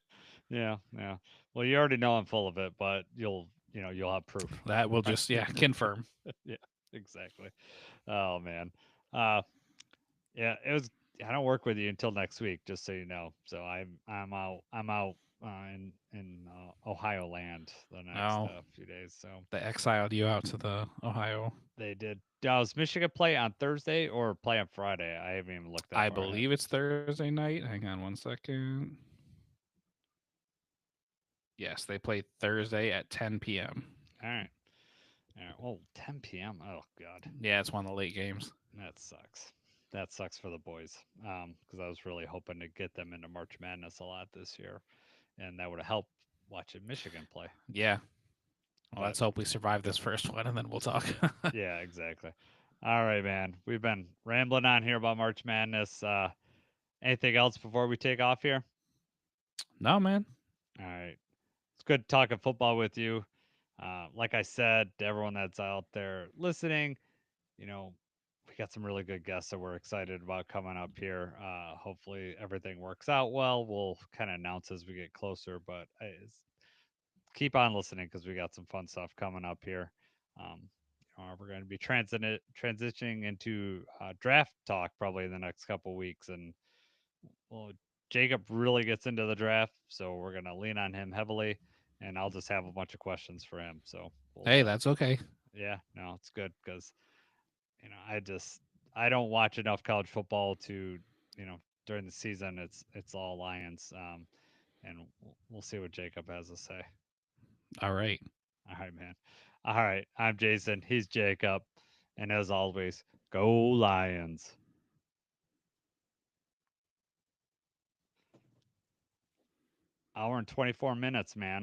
Yeah, yeah. Well, you already know I'm full of it, but you'll have proof. That will just, yeah, confirm. Yeah, exactly. Oh man. Uh, yeah, I don't work with you until next week, just so you know. So I'm out in Ohio land the next Oh, few days. So they exiled you out to the Ohio. they did. Does Michigan play on Thursday or play on Friday? I haven't even looked that I far ahead. believe it's Thursday night. Hang on one second. Yes, they play Thursday at 10 p.m. All right. All right. Well, 10 p.m. Oh God, Yeah, it's one of the late games. that sucks. That sucks for the boys. Because I was really hoping to get them into March Madness a lot this year, and that would have helped watching Michigan play. Yeah. Well, But let's hope we survive this first one and then we'll talk. yeah, exactly. All right, man. We've been rambling on here about March Madness. Anything else before we take off here? No, man. All right. It's good talking football with you. Like I said, to everyone that's out there listening, you know, we got some really good guests that we're excited about coming up here. Hopefully everything works out well. We'll kind of announce as we get closer, but keep on listening because we got some fun stuff coming up here. We're going to be transitioning into draft talk probably in the next couple weeks, and well, Jacob really gets into the draft, so we're going to lean on him heavily, and I'll just have a bunch of questions for him. So Hey, that's okay. yeah, no, it's good because I don't watch enough college football to during the season it's all Lions, and we'll see what Jacob has to say. All right. All right, man. All right, I'm Jason. He's Jacob, and as always, go Lions. Hour and 24 minutes, man.